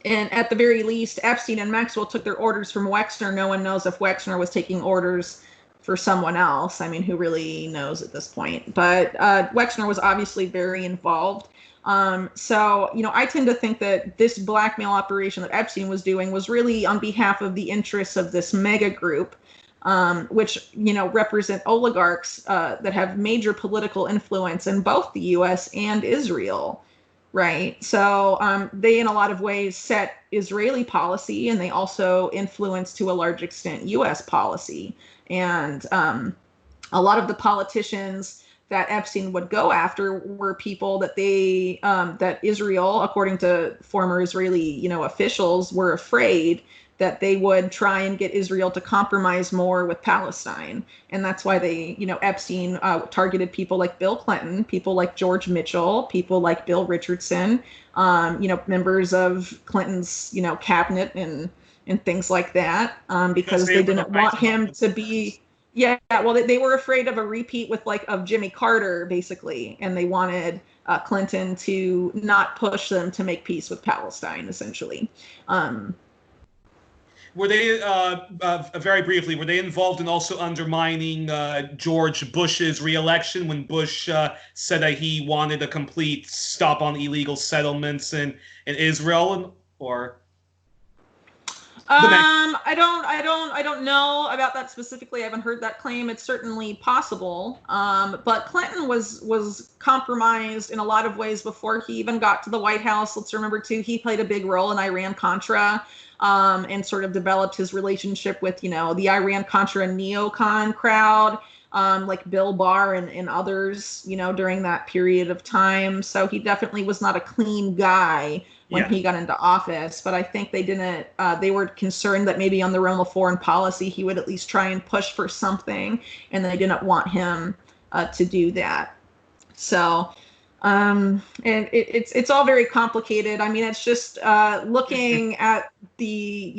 Speaker 2: at the very least, Epstein and Maxwell took their orders from Wexner. No one knows if Wexner was taking orders for someone else. Who really knows at this point? But Wexner was obviously very involved. So, I tend to think that this blackmail operation that Epstein was doing was really on behalf of the interests of this mega group, which, represent oligarchs that have major political influence in both the U.S. and Israel. Right. So they, in a lot of ways, set Israeli policy, and they also influence, to a large extent, U.S. policy. And a lot of the politicians that Epstein would go after were people that that Israel, according to former Israeli, officials, were afraid that they would try and get Israel to compromise more with Palestine. And that's why they, Epstein targeted people like Bill Clinton, people like George Mitchell, people like Bill Richardson, members of Clinton's, cabinet and things like that, because they didn't want him to be, they were afraid of a repeat of Jimmy Carter, basically, and they wanted Clinton to not push them to make peace with Palestine, essentially.
Speaker 1: Were they, very briefly, were they involved in also undermining George Bush's reelection when Bush said that he wanted a complete stop on illegal settlements in Israel, or?
Speaker 2: I don't know about that specifically. I haven't heard that claim. It's certainly possible. But Clinton was compromised in a lot of ways before he even got to the White House. Let's remember too, he played a big role in Iran-Contra, and sort of developed his relationship with, the Iran-Contra neocon crowd, like Bill Barr and others, during that period of time. So he definitely was not a clean guy when he got into office. But I think they were concerned that maybe on the realm of foreign policy, he would at least try and push for something, and they didn't want him to do that. So, and it's all very complicated. It's just looking at the,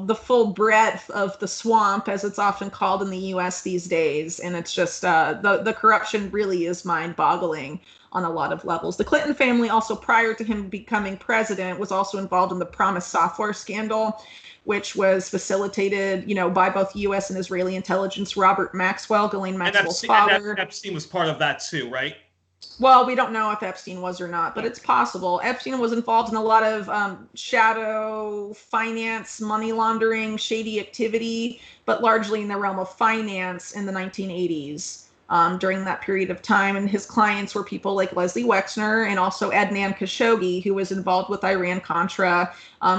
Speaker 2: the full breadth of the swamp, as it's often called in the U.S. these days. And it's just the corruption really is mind-boggling on a lot of levels. The Clinton family, also prior to him becoming president, was also involved in the Promise software scandal, which was facilitated, by both U.S. and Israeli intelligence. Robert Maxwell, Ghislaine Maxwell's father.
Speaker 1: And Epstein was part of that too, right?
Speaker 2: Well, we don't know if Epstein was or not, but it's possible. Epstein was involved in a lot of shadow finance, money laundering, shady activity, but largely in the realm of finance in the 1980s. during that period of time. And his clients were people like Leslie Wexner and also Adnan Khashoggi, who was involved with Iran-Contra,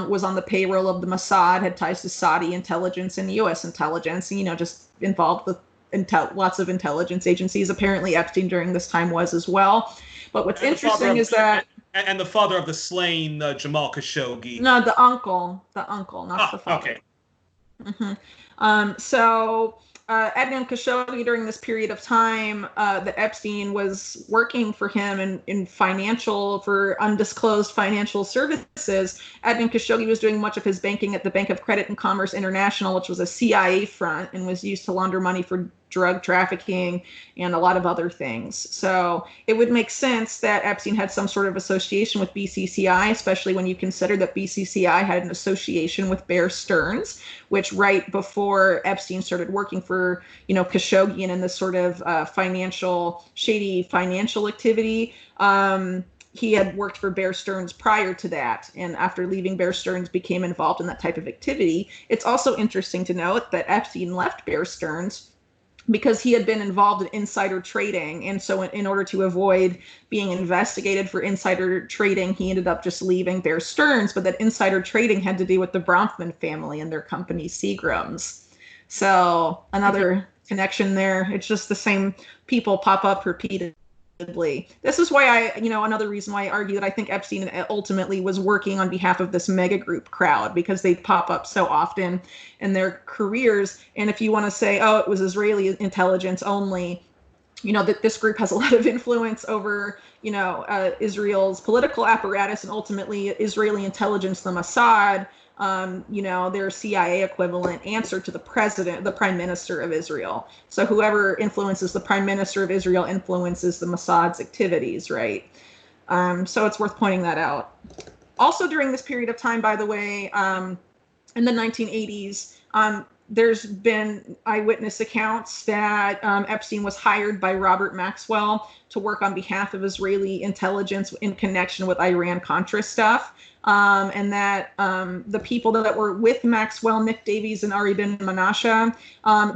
Speaker 2: was on the payroll of the Mossad, had ties to Saudi intelligence and U.S. intelligence, just involved with lots of intelligence agencies. Apparently Epstein during this time was as well. But what's interesting is that...
Speaker 1: And the father of the slain Jamal Khashoggi.
Speaker 2: No, the uncle, not the father.
Speaker 1: Okay.
Speaker 2: So Adnan Khashoggi, during this period of time that Epstein was working for him for undisclosed financial services, Adnan Khashoggi was doing much of his banking at the Bank of Credit and Commerce International, which was a CIA front and was used to launder money for drug trafficking and a lot of other things. So it would make sense that Epstein had some sort of association with BCCI, especially when you consider that BCCI had an association with Bear Stearns, which right before Epstein started working for, Khashoggi and in this sort of shady financial activity, he had worked for Bear Stearns prior to that, and after leaving Bear Stearns became involved in that type of activity. It's also interesting to note that Epstein left Bear Stearns because he had been involved in insider trading. And so in order to avoid being investigated for insider trading, he ended up just leaving Bear Stearns. But that insider trading had to do with the Bronfman family and their company Seagrams. So another connection there. It's just the same people pop up repeatedly. This is why another reason why I argue that I think Epstein ultimately was working on behalf of this mega group crowd, because they pop up so often in their careers. And if you want to say, oh, it was Israeli intelligence only, that this group has a lot of influence over, Israel's political apparatus and ultimately Israeli intelligence, the Mossad, their CIA equivalent answer to the president, the prime minister of Israel. So whoever influences the prime minister of Israel influences the Mossad's activities, right? So it's worth pointing that out. Also during this period of time, by the way, in the 1980s, there's been eyewitness accounts that Epstein was hired by Robert Maxwell to work on behalf of Israeli intelligence in connection with Iran-Contra stuff. And that the people that were with Maxwell, Nick Davies and Ari Ben Menashe,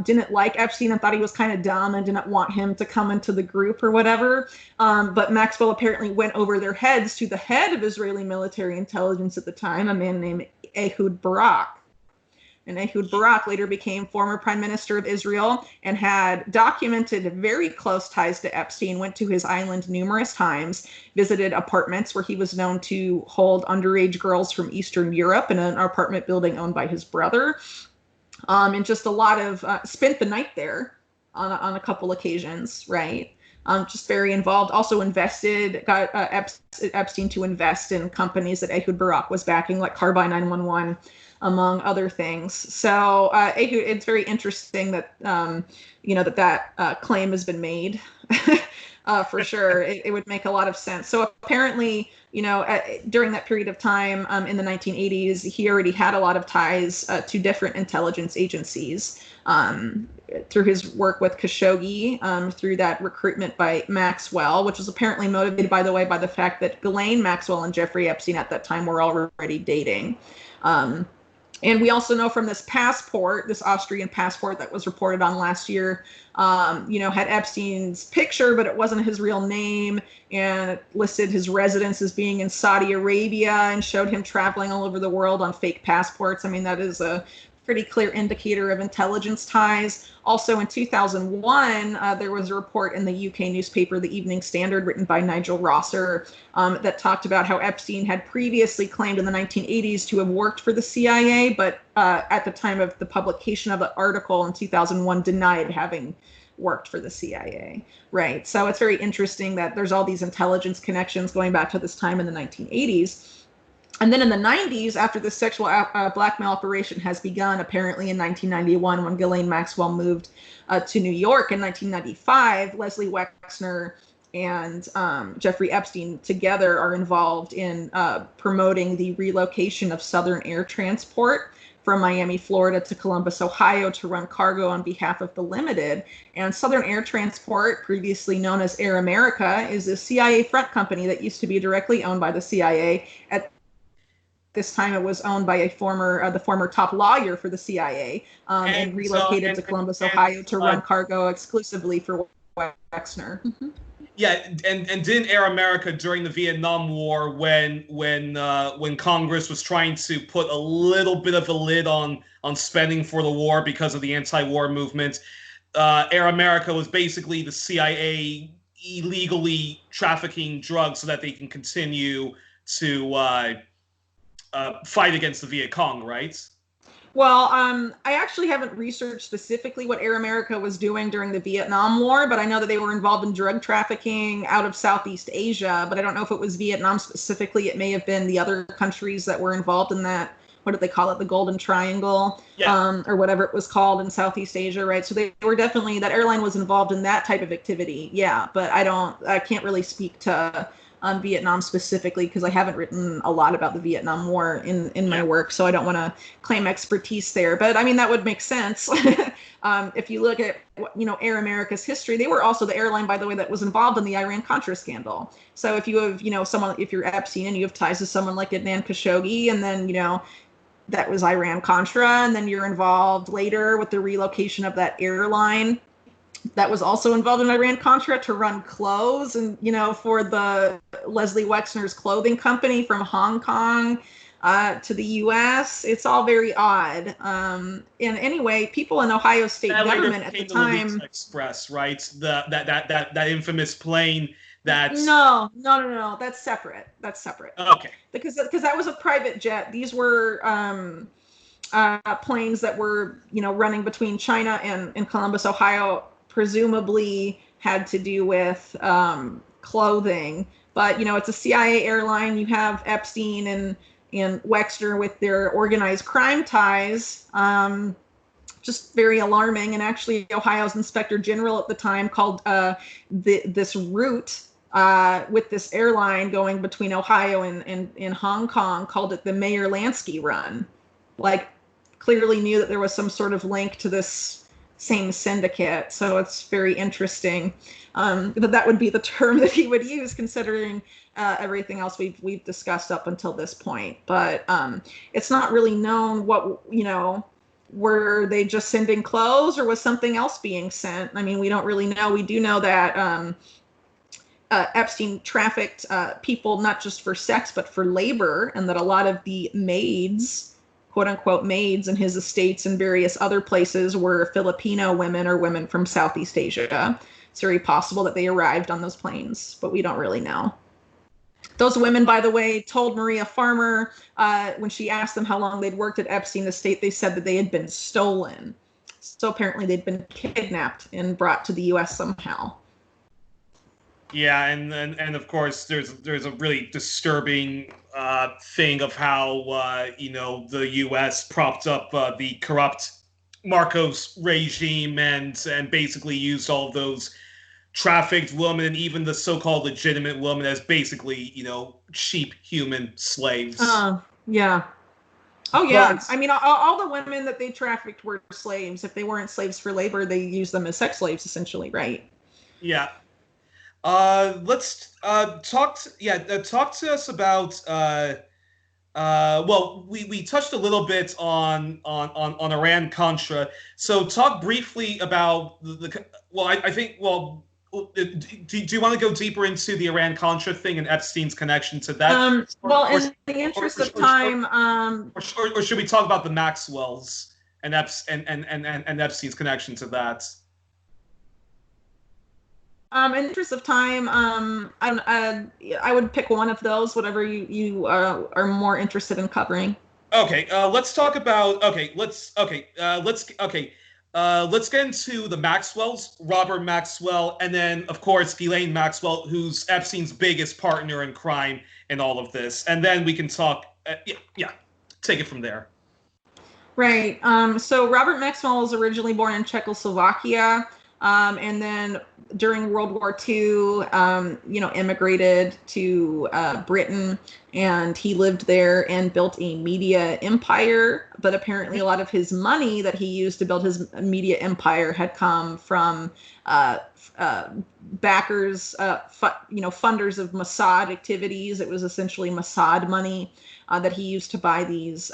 Speaker 2: didn't like Epstein and thought he was kind of dumb and didn't want him to come into the group or whatever. But Maxwell apparently went over their heads to the head of Israeli military intelligence at the time, a man named Ehud Barak. And Ehud Barak later became former prime minister of Israel and had documented very close ties to Epstein, went to his island numerous times, visited apartments where he was known to hold underage girls from Eastern Europe in an apartment building owned by his brother. And just a lot of, spent the night there on a couple occasions, right? Just very involved. Also got Epstein to invest in companies that Ehud Barak was backing, like Carbine 911, among other things. So it's very interesting that that claim has been made. For sure. It would make a lot of sense. So apparently, during that period of time in the 1980s, he already had a lot of ties to different intelligence agencies through his work with Khashoggi, through that recruitment by Maxwell, which was apparently motivated, by the way, by the fact that Ghislaine Maxwell and Jeffrey Epstein at that time were already dating. And we also know from this passport, this Austrian passport that was reported on last year, had Epstein's picture, but it wasn't his real name, and it listed his residence as being in Saudi Arabia and showed him traveling all over the world on fake passports. I mean, that is a pretty clear indicator of intelligence ties. Also in 2001, there was a report in the UK newspaper, The Evening Standard, written by Nigel Rosser, that talked about how Epstein had previously claimed in the 1980s to have worked for the CIA, but at the time of the publication of the article in 2001, denied having worked for the CIA, right? So it's very interesting that there's all these intelligence connections going back to this time in the 1980s. And then in the 90s, after the sexual blackmail operation has begun, apparently in 1991, when Ghislaine Maxwell moved to New York in 1995, Leslie Wexner and Jeffrey Epstein together are involved in promoting the relocation of Southern Air Transport from Miami, Florida to Columbus, Ohio to run cargo on behalf of the Limited. And Southern Air Transport, previously known as Air America, is a CIA front company that used to be directly owned by the CIA. At this time, it was owned by the former top lawyer for the CIA, and relocated to Columbus, Ohio to run cargo exclusively for Wexner.
Speaker 1: Yeah, and didn't Air America during the Vietnam War, when Congress was trying to put a little bit of a lid on spending for the war because of the anti-war movement, Air America was basically the CIA illegally trafficking drugs so that they can continue to fight against the Viet Cong, right?
Speaker 2: Well, I actually haven't researched specifically what Air America was doing during the Vietnam War, but I know that they were involved in drug trafficking out of Southeast Asia, but I don't know if it was Vietnam specifically. It may have been the other countries that were involved in that. What did they call it? The Golden Triangle,
Speaker 1: Yeah.
Speaker 2: Or whatever it was called in Southeast Asia, right? So they were definitely, that airline was involved in that type of activity. Yeah, but I can't really speak to Vietnam specifically because I haven't written a lot about the Vietnam War in my work, so I don't want to claim expertise there. But I mean, that would make sense. If you look at, Air America's history, they were also the airline, by the way, that was involved in the Iran-Contra scandal. So if you have, someone, if you're Epstein and you have ties to someone like Adnan Khashoggi, and then, that was Iran-Contra, and then you're involved later with the relocation of that airline that was also involved in Iran-Contra to run clothes and, for the Leslie Wexner's clothing company from Hong Kong to the U.S. It's all very odd. And anyway, people in Ohio state government at the time.
Speaker 1: The Express, right? That infamous plane.
Speaker 2: No. That's separate.
Speaker 1: Okay.
Speaker 2: Because that was a private jet. These were planes that were, running between China and Columbus, Ohio, presumably had to do with clothing. But, it's a CIA airline. You have Epstein and Wexner with their organized crime ties. Just very alarming. And actually, Ohio's Inspector General at the time called this route with this airline going between Ohio and Hong Kong, called it the Meyer Lansky run. Like, clearly knew that there was some sort of link to this same syndicate. So it's very interesting that would be the term that he would use, considering everything else we've discussed up until this point. But it's not really known what, were they just sending clothes or was something else being sent? I mean, we don't really know. We do know that Epstein trafficked people not just for sex, but for labor, and that a lot of the maids, quote unquote maids, in his estates and various other places were Filipino women or women from Southeast Asia. It's very possible that they arrived on those planes, but we don't really know. Those women, by the way, told Maria Farmer when she asked them how long they'd worked at Epstein estate, they said that they had been stolen. So apparently they'd been kidnapped and brought to the U.S. somehow.
Speaker 1: Yeah, and of course there's a really disturbing thing of how the U.S. propped up the corrupt Marcos regime and basically used all of those trafficked women and even the so-called legitimate women as basically cheap human slaves.
Speaker 2: Yeah. Oh yeah. But, I mean, all the women that they trafficked were slaves. If they weren't slaves for labor, they used them as sex slaves, essentially, right?
Speaker 1: Yeah. Let's talk to us about well, we touched a little bit on Iran-Contra. So talk briefly about I think do you want to go deeper into the Iran-Contra thing and Epstein's connection to that?
Speaker 2: In the interest of time,
Speaker 1: or should we talk about the Maxwells and Epstein's connection to that?
Speaker 2: In the interest of time, I would pick one of those, whatever you are more interested in covering.
Speaker 1: Okay, let's talk about. Let's get into the Maxwells, Robert Maxwell, and then of course Ghislaine Maxwell, who's Epstein's biggest partner in crime in all of this, and then we can talk. Take it from there.
Speaker 2: Right. So Robert Maxwell was originally born in Czechoslovakia. And then during World War II, immigrated to Britain, and he lived there and built a media empire. But apparently a lot of his money that he used to build his media empire had come from backers, funders of Mossad activities. It was essentially Mossad money that he used to buy these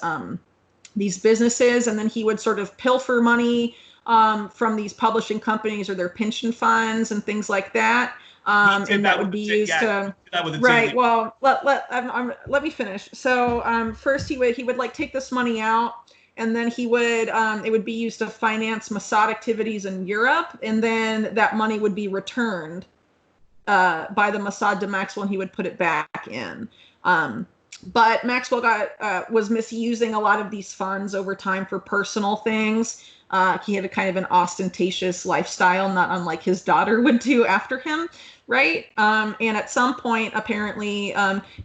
Speaker 2: businesses. And then he would sort of pilfer money from these publishing companies or their pension funds and things like that. And that would be used to, right. Well, let me finish. So first he would like take this money out, and then he would it would be used to finance Mossad activities in Europe, and then that money would be returned by the Mossad to Maxwell, and he would put it back in. But Maxwell was misusing a lot of these funds over time for personal things. He had a kind of an ostentatious lifestyle, not unlike his daughter would do after him, right? And at some point, apparently,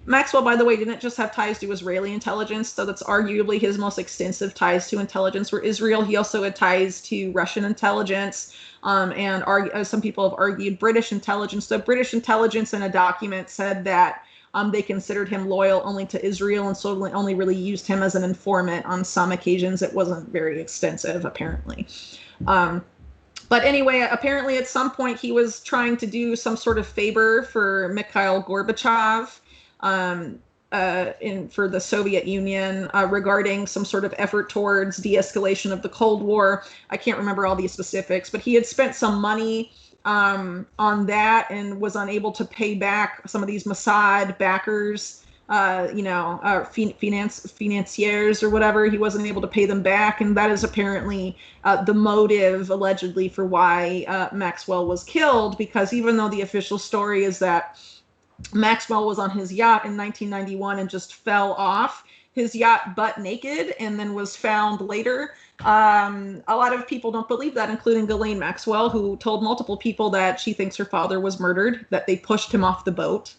Speaker 2: Maxwell, by the way, didn't just have ties to Israeli intelligence, so that's arguably his most extensive ties to intelligence were Israel. He also had ties to Russian intelligence, and some people have argued British intelligence. So British intelligence in a document said that they considered him loyal only to Israel, and so only really used him as an informant on some occasions. It wasn't very extensive, apparently. But anyway, apparently at some point he was trying to do some sort of favor for Mikhail Gorbachev for the Soviet Union regarding some sort of effort towards de-escalation of the Cold War. I can't remember all these specifics, but he had spent some money on that and was unable to pay back some of these Mossad backers, financiers or whatever. He wasn't able to pay them back, and that is apparently the motive, allegedly, for why Maxwell was killed, because even though the official story is that Maxwell was on his yacht in 1991 and just fell off his yacht butt naked and then was found later, a lot of people don't believe that, including Ghislaine Maxwell, who told multiple people that she thinks her father was murdered, that they pushed him off the boat.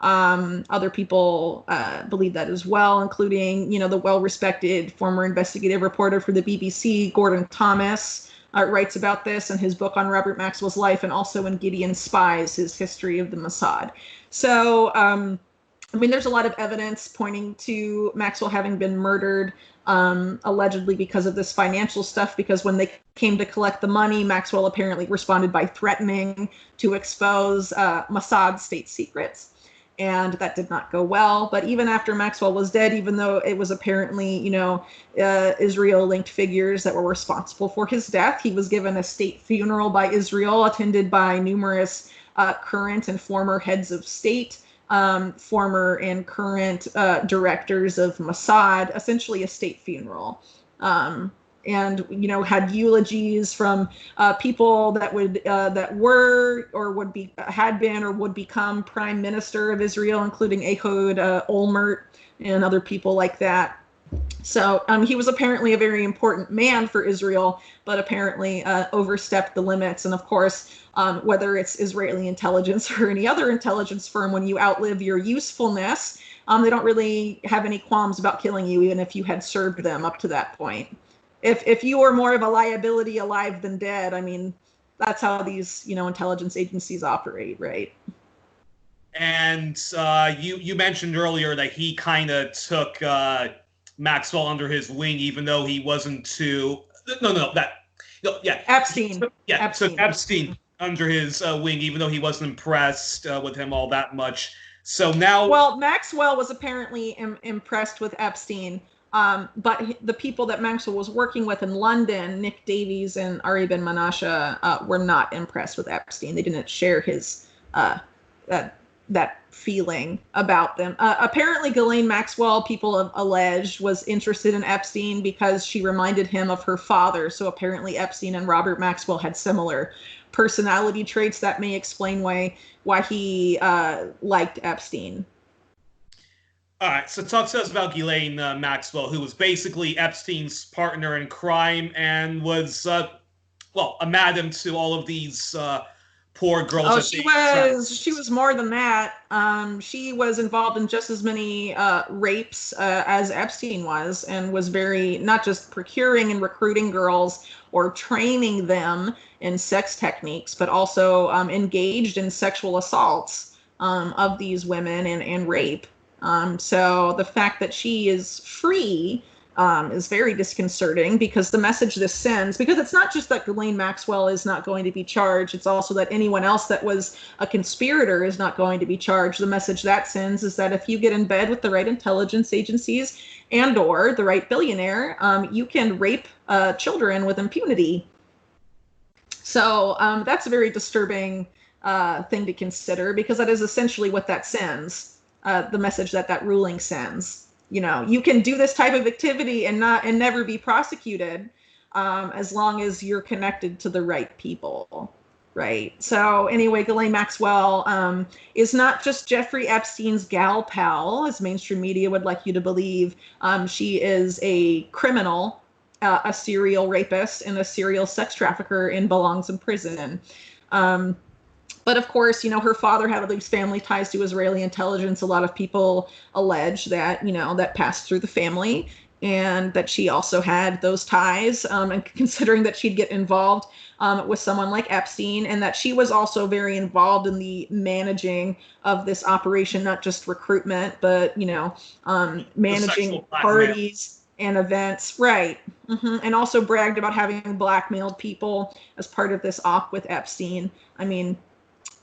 Speaker 2: Other people believe that as well, including, the well-respected former investigative reporter for the BBC, Gordon Thomas, writes about this in his book on Robert Maxwell's life, and also in Gideon Spies, his history of the Mossad. So, there's a lot of evidence pointing to Maxwell having been murdered, allegedly because of this financial stuff, because when they came to collect the money, Maxwell apparently responded by threatening to expose Mossad state secrets. And that did not go well. But even after Maxwell was dead, even though it was apparently, Israel-linked figures that were responsible for his death, he was given a state funeral by Israel, attended by numerous current and former heads of state, former and current directors of Mossad, essentially a state funeral. And had eulogies from people that were or had been or would become prime minister of Israel, including Ehud Olmert and other people like that. So he was apparently a very important man for Israel, but apparently overstepped the limits. And of course, whether it's Israeli intelligence or any other intelligence firm, when you outlive your usefulness, they don't really have any qualms about killing you, even if you had served them up to that point. If you were more of a liability alive than dead, that's how these, intelligence agencies operate, right?
Speaker 1: And you mentioned earlier that he kind of took Maxwell under his wing, even though he wasn't too.
Speaker 2: Epstein.
Speaker 1: Took Epstein under his wing, even though he wasn't impressed with him all that much. So now,
Speaker 2: well, Maxwell was apparently impressed with Epstein. But the people that Maxwell was working with in London, Nick Davies and Ari Ben Menashe, were not impressed with Epstein. They didn't share his that feeling about them. Apparently, Ghislaine Maxwell, people have alleged, was interested in Epstein because she reminded him of her father. So apparently, Epstein and Robert Maxwell had similar personality traits. That may explain why he liked Epstein.
Speaker 1: All right, so talk to us about Ghislaine Maxwell, who was basically Epstein's partner in crime and was, a madam to all of these poor girls.
Speaker 2: Oh, she was more than that. She was involved in just as many rapes as Epstein was, and was very, not just procuring and recruiting girls or training them in sex techniques, but also engaged in sexual assaults of these women and rape. So the fact that she is free is very disconcerting, because the message this sends, because it's not just that Ghislaine Maxwell is not going to be charged, it's also that anyone else that was a conspirator is not going to be charged. The message that sends is that if you get in bed with the right intelligence agencies and or the right billionaire, you can rape children with impunity. So that's a very disturbing thing to consider, because that is essentially what that sends, the message that that ruling sends. You know, you can do this type of activity and never be prosecuted, as long as you're connected to the right people. Right. So anyway, Ghislaine Maxwell is not just Jeffrey Epstein's gal pal, as mainstream media would like you to believe. She is a criminal, a serial rapist, and a serial sex trafficker, and belongs in prison. But of course, you know, her father had these family ties to Israeli intelligence. A lot of people allege that, you know, that passed through the family, and that she also had those ties, and considering that she'd get involved with someone like Epstein, and that she was also very involved in the managing of this operation, not just recruitment, but, you know, managing parties and events. Right. And also bragged about having blackmailed people as part of this op with Epstein. I mean,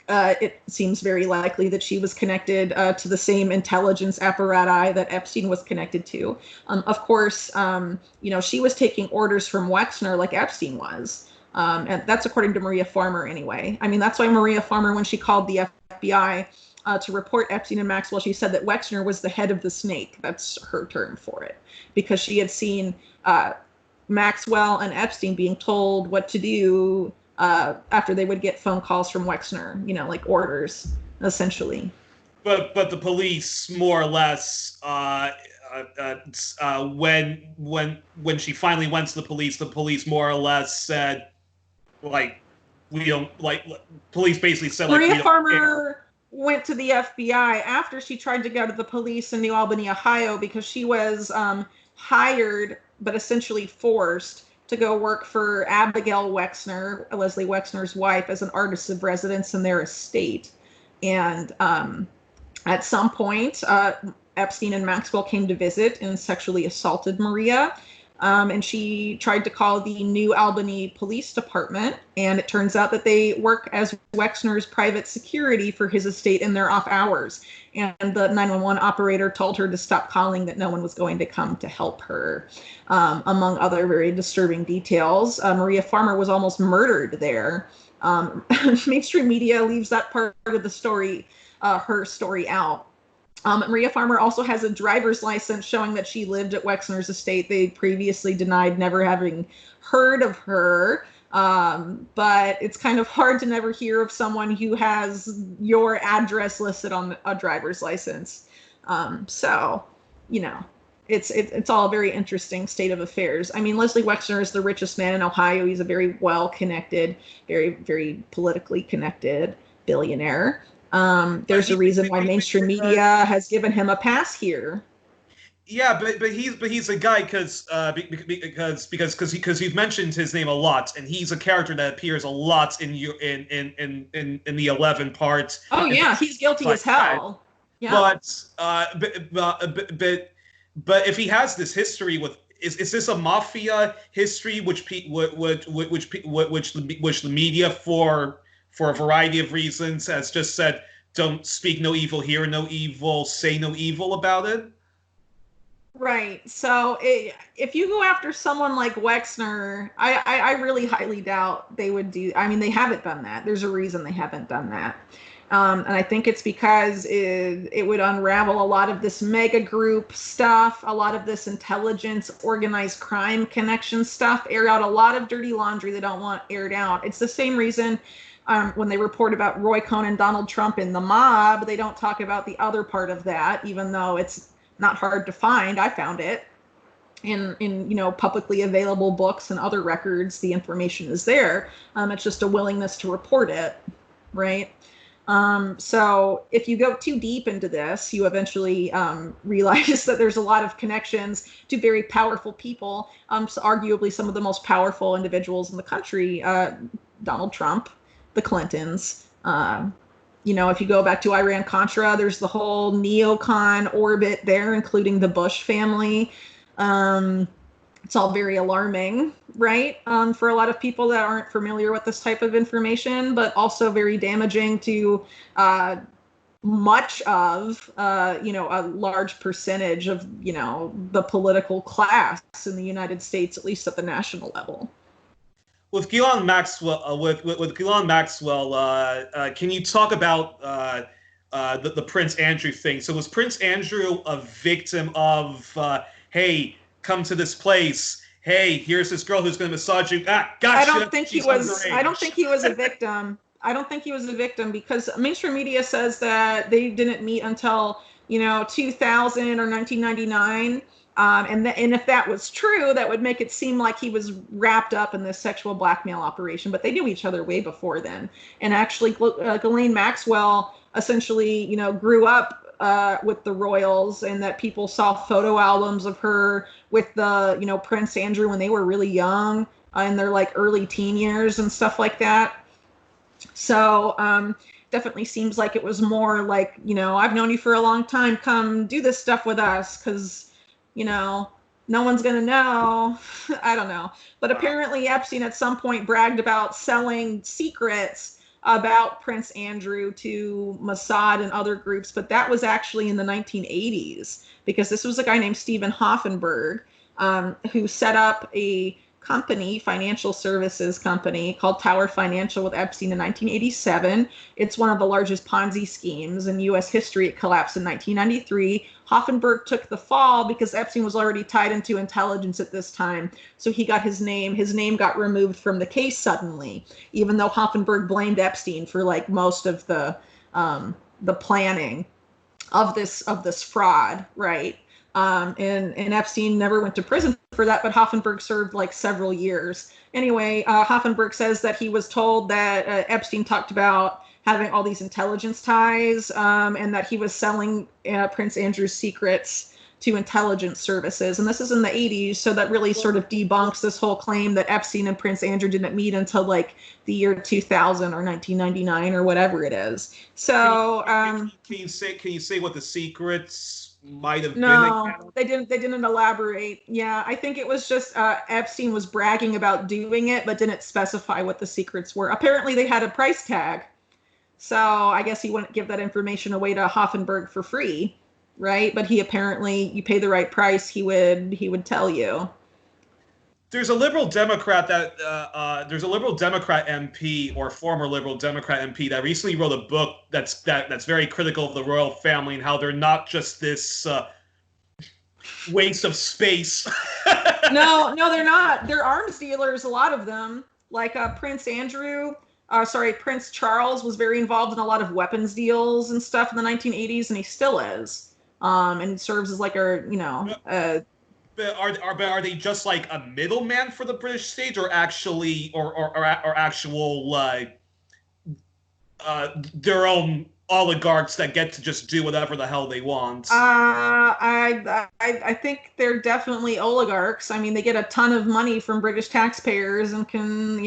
Speaker 2: it seems very likely that she was connected to the same intelligence apparati that Epstein was connected to. Of course, you know, she was taking orders from Wexner like Epstein was. And that's according to Maria Farmer anyway. I mean, that's why Maria Farmer, when she called the FBI to report Epstein and Maxwell, she said that Wexner was the head of the snake. That's her term for it, because she had seen Maxwell and Epstein being told what to do after they would get phone calls from Wexner, you know, like orders, essentially.
Speaker 1: But the police more or less, when she finally went to the police more or less said, like, we don't, like, police basically said, like,
Speaker 2: Maria Farmer went to the FBI after she tried to go to the police in New Albany, Ohio, because she was hired, but essentially forced, to go work for Abigail Wexner, Leslie Wexner's wife, as an artist of residence in their estate. And at some point, Epstein and Maxwell came to visit and sexually assaulted Maria. And she tried to call the New Albany Police Department, and it turns out that they work as Wexner's private security for his estate in their off hours. And the 911 operator told her to stop calling, that no one was going to come to help her. Among other very disturbing details, Maria Farmer was almost murdered there. Mainstream media leaves that part of the story, her story, out. Maria Farmer also has a driver's license showing that she lived at Wexner's estate. They previously denied never having heard of her, but it's kind of hard to never hear of someone who has your address listed on a driver's license. So, you know, it's all a very interesting state of affairs. I mean, Leslie Wexner is the richest man in Ohio. He's a very well-connected, very, very politically connected billionaire. There's a reason why mainstream media has given him a pass here.
Speaker 1: Yeah, but he's a guy because you've mentioned his name a lot, and he's a character that appears a lot in the 11 part.
Speaker 2: Oh yeah, he's guilty as hell.
Speaker 1: Yeah. But if he has this history with, is this a mafia history which the media for a variety of reasons has just said, don't speak no evil here, no evil, say no evil about it?
Speaker 2: Right. So if you go after someone like Wexner, I really highly doubt they would do. I mean, they haven't done that. There's a reason they haven't done that. And I think it's because it would unravel a lot of this mega group stuff, a lot of this intelligence, organized crime connection stuff, air out a lot of dirty laundry they don't want aired out. It's the same reason when they report about Roy Cohn and Donald Trump in the mob, they don't talk about the other part of that, even though it's not hard to find. I found it in you know, publicly available books and other records. The information is there. It's just a willingness to report it, right? So if you go too deep into this, you eventually realize that there's a lot of connections to very powerful people, so arguably some of the most powerful individuals in the country, Donald Trump, the Clintons. You know, if you go back to Iran-Contra, there's the whole neocon orbit there, including the Bush family. It's all very alarming, right? For a lot of people that aren't familiar with this type of information, but also very damaging to much of, you know, a large percentage of, you know, the political class in the United States, at least at the national level.
Speaker 1: with Ghislaine Maxwell, with Ghislaine Maxwell, can you talk about the Prince Andrew thing? So was Prince Andrew a victim of, hey, come to this place? Hey, here's this girl who's going to massage you. Ah, gotcha.
Speaker 2: I don't think he was. I don't think he was a victim. I don't think he was a victim because mainstream media says that they didn't meet until 2000 or 1999. And if that was true, that would make it seem like he was wrapped up in this sexual blackmail operation. But they knew each other way before then. And actually, Ghislaine Maxwell essentially, grew up with the royals, and that people saw photo albums of her with the, Prince Andrew when they were really young, in their like early teen years and stuff like that. So definitely seems like it was more like, I've known you for a long time. Come do this stuff with us because, no one's going to know. I don't know. But apparently Epstein at some point bragged about selling secrets about Prince Andrew to Mossad and other groups, but that was actually in the 1980s because this was a guy named Stephen Hoffenberg who set up a financial services company called Tower Financial with Epstein in 1987. It's one of the largest Ponzi schemes in U.S. history. It collapsed in 1993. Hoffenberg took the fall because Epstein was already tied into intelligence at this time. So he got his name. His name got removed from the case suddenly, even though Hoffenberg blamed Epstein for like most of the planning of this fraud, right? And Epstein never went to prison for that, but Hoffenberg served like several years. Anyway, Hoffenberg says that he was told that Epstein talked about having all these intelligence ties, and that he was selling Prince Andrew's secrets to intelligence services. And this is in the 80s, so that really sort of debunks this whole claim that Epstein and Prince Andrew didn't meet until like the year 2000 or 1999 or whatever it is. So
Speaker 1: can you say what the secrets might have been?
Speaker 2: No, they didn't elaborate. Yeah, I think it was just Epstein was bragging about doing it, but didn't specify what the secrets were. Apparently they had a price tag. So I guess he wouldn't give that information away to Hoffenberg for free, right? But he apparently, you pay the right price, he would tell you.
Speaker 1: There's a liberal Democrat MP or former liberal Democrat MP that recently wrote a book that's very critical of the royal family and how they're not just this waste of space.
Speaker 2: No, they're not. They're arms dealers, a lot of them. Like Prince Charles was very involved in a lot of weapons deals and stuff in the 1980s, and he still is. And serves as like Are
Speaker 1: they just like a middleman for the British state, or actually, or actual their own oligarchs that get to just do whatever the hell they want?
Speaker 2: I think they're definitely oligarchs. I mean, they get a ton of money from British taxpayers and can,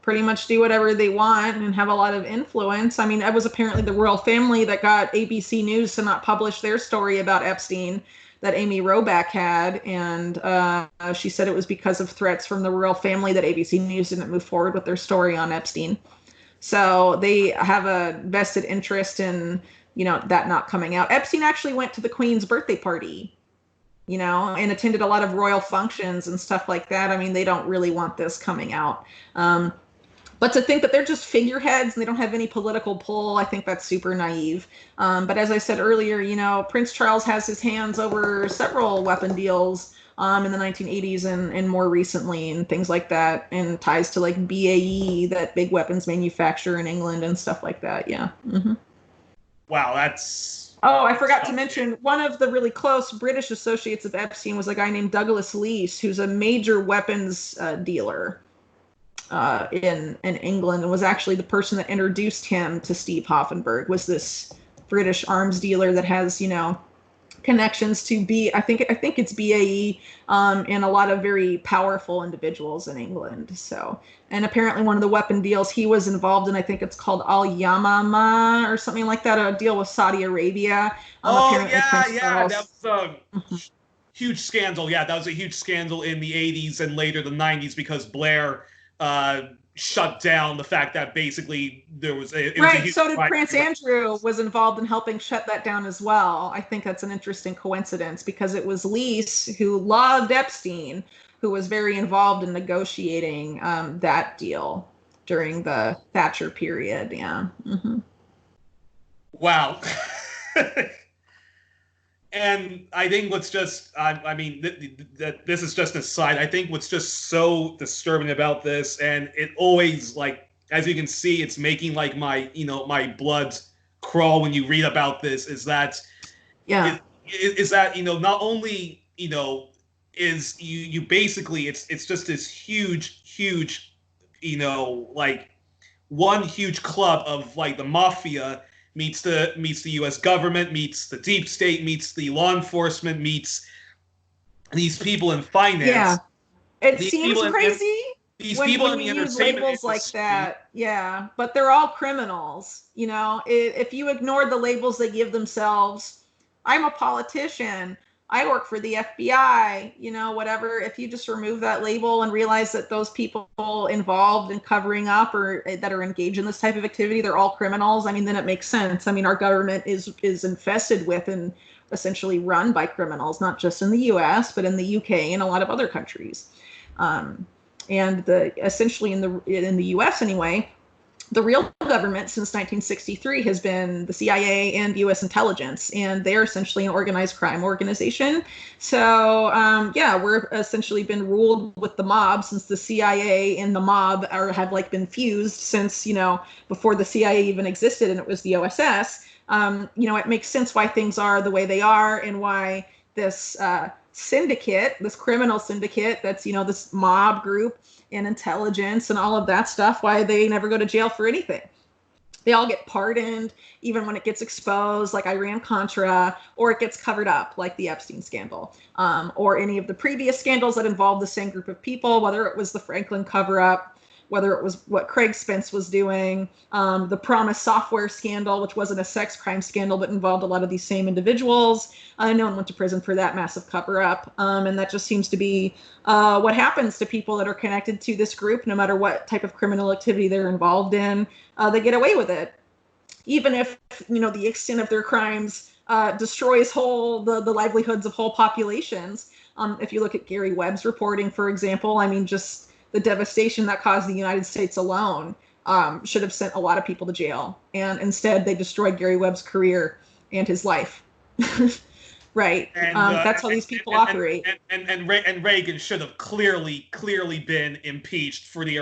Speaker 2: pretty much do whatever they want and have a lot of influence. I mean, it was apparently the royal family that got ABC News to not publish their story about Epstein that Amy Roback had, and she said it was because of threats from the royal family that ABC News didn't move forward with their story on Epstein. So they have a vested interest in, that not coming out. Epstein actually went to the Queen's birthday party, and attended a lot of royal functions and stuff like that. I mean, they don't really want this coming out. But to think that they're just figureheads and they don't have any political pull, I think that's super naive. But as I said earlier, Prince Charles has his hands over several weapon deals in the 1980s and more recently and things like that, and ties to like BAE, that big weapons manufacturer in England and stuff like that. Yeah. Mm-hmm.
Speaker 1: Wow, that's...
Speaker 2: Oh, I forgot to mention, one of the really close British associates of Epstein was a guy named Douglas Leese, who's a major weapons dealer in England, and was actually the person that introduced him to Steve Hoffenberg, was this British arms dealer that has, connections to I think it's BAE, and a lot of very powerful individuals in England. So, and apparently one of the weapon deals he was involved in, I think it's called Al Yamama or something like that, a deal with Saudi Arabia.
Speaker 1: That was a huge scandal. Yeah, that was a huge scandal in the 80s and later the 90s because Blair shut down the fact that basically there was
Speaker 2: so did Prince Andrew was involved in helping shut that down as well. I think that's an interesting coincidence because it was Leese who loved Epstein, who was very involved in negotiating that deal during the Thatcher period. Yeah. Mm-hmm.
Speaker 1: Wow. And I think what's just, I mean, this is just an aside. I think what's just so disturbing about this, and it always, like, as you can see, it's making like my blood crawl when you read about this, is that,
Speaker 2: Yeah.
Speaker 1: is that, not only, is you basically, it's just this huge, like one huge club of like the mafia meets the U.S. government, meets the deep state, meets the law enforcement, meets these people in
Speaker 2: Yeah.
Speaker 1: finance,
Speaker 2: It
Speaker 1: these
Speaker 2: seems
Speaker 1: people
Speaker 2: crazy
Speaker 1: these people
Speaker 2: when
Speaker 1: in
Speaker 2: you
Speaker 1: the
Speaker 2: use
Speaker 1: entertainment
Speaker 2: labels like
Speaker 1: industry.
Speaker 2: that. Yeah, but they're all criminals. If you ignore the labels they give themselves, I'm a politician, I work for the FBI, whatever. If you just remove that label and realize that those people involved in covering up or that are engaged in this type of activity, they're all criminals. I mean, then it makes sense. I mean, our government is infested with and essentially run by criminals, not just in the U.S. but in the U.K. and a lot of other countries. And essentially in the U.S. anyway, the real government since 1963 has been the CIA and U.S. intelligence, and they're essentially an organized crime organization. So yeah, we're essentially been ruled with the mob since the CIA and the mob have like been fused since before the CIA even existed, and it was the OSS. It makes sense why things are the way they are and why this syndicate, this criminal syndicate that's, this mob group and intelligence and all of that stuff, why they never go to jail for anything. They all get pardoned, even when it gets exposed, like Iran-Contra, or it gets covered up, like the Epstein scandal, or any of the previous scandals that involved the same group of people, whether it was the Franklin cover-up, whether it was what Craig Spence was doing, the Promise software scandal, which wasn't a sex crime scandal, but involved a lot of these same individuals. No one went to prison for that massive cover-up. And that just seems to be what happens to people that are connected to this group, no matter what type of criminal activity they're involved in. They get away with it. Even if, the extent of their crimes destroys the livelihoods of whole populations. If you look at Gary Webb's reporting, for example, I mean, just the devastation that caused the United States alone should have sent a lot of people to jail. And instead, they destroyed Gary Webb's career and his life. Right.
Speaker 1: And
Speaker 2: That's how these people operate.
Speaker 1: And Reagan should have clearly been impeached for the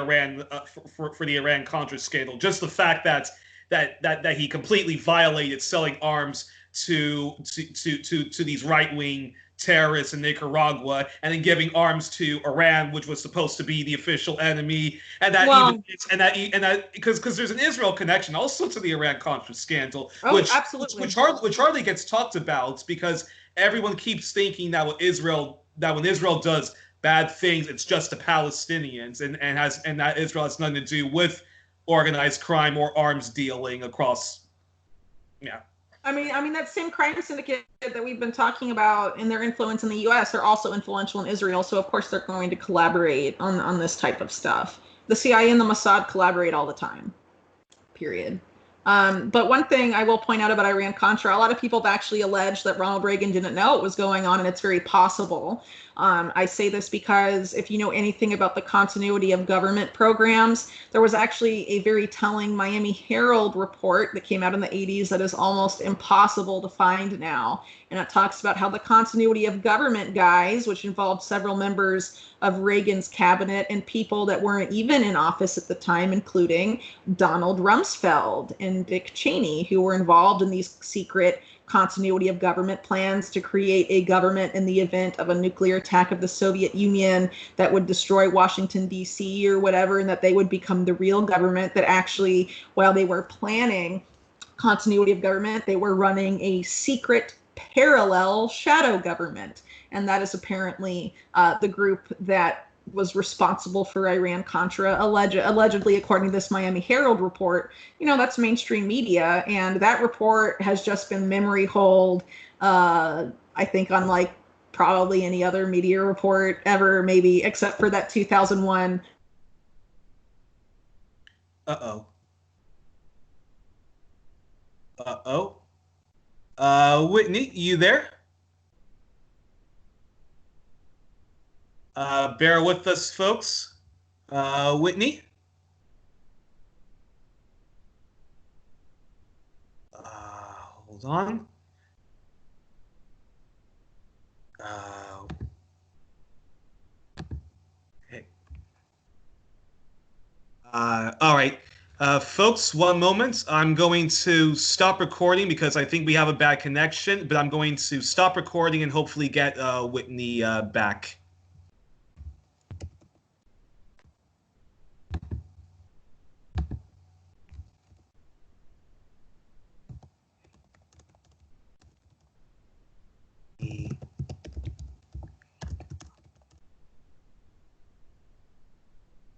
Speaker 1: for the Iran-Contra scandal. Just the fact that he completely violated selling arms to these right-wing terrorists in Nicaragua, and then giving arms to Iran, which was supposed to be the official enemy, and that because there's an Israel connection also to the Iran-Contra scandal, which hardly gets talked about, because everyone keeps thinking that when Israel does bad things, it's just the Palestinians, and that Israel has nothing to do with organized crime or arms dealing across. Yeah.
Speaker 2: I mean that same crime syndicate that we've been talking about and their influence in the U.S. are also influential in Israel. So of course they're going to collaborate on this type of stuff. The CIA and the Mossad collaborate all the time. Period. But one thing I will point out about Iran-Contra, a lot of people have actually alleged that Ronald Reagan didn't know what was going on, and it's very possible. I say this because if you know anything about the continuity of government programs, there was actually a very telling Miami Herald report that came out in the 80s that is almost impossible to find now. And it talks about how the continuity of government guys, which involved several members of Reagan's cabinet and people that weren't even in office at the time, including Donald Rumsfeld and Dick Cheney, who were involved in these secret continuity of government plans to create a government in the event of a nuclear attack of the Soviet Union that would destroy Washington, D.C. or whatever, and that they would become the real government. That actually, while they were planning continuity of government, they were running a secret parallel shadow government. And that is apparently the group that was responsible for Iran-Contra, allegedly, according to this Miami Herald report. That's mainstream media, and that report has just been memory holed, I think, unlike probably any other media report ever, maybe, except for that 2001.
Speaker 1: Uh-oh. Whitney, you there? Bear with us, folks. Whitney? Hold on. Okay. All right. Folks, one moment. I'm going to stop recording because I think we have a bad connection, but I'm going to stop recording and hopefully get Whitney back.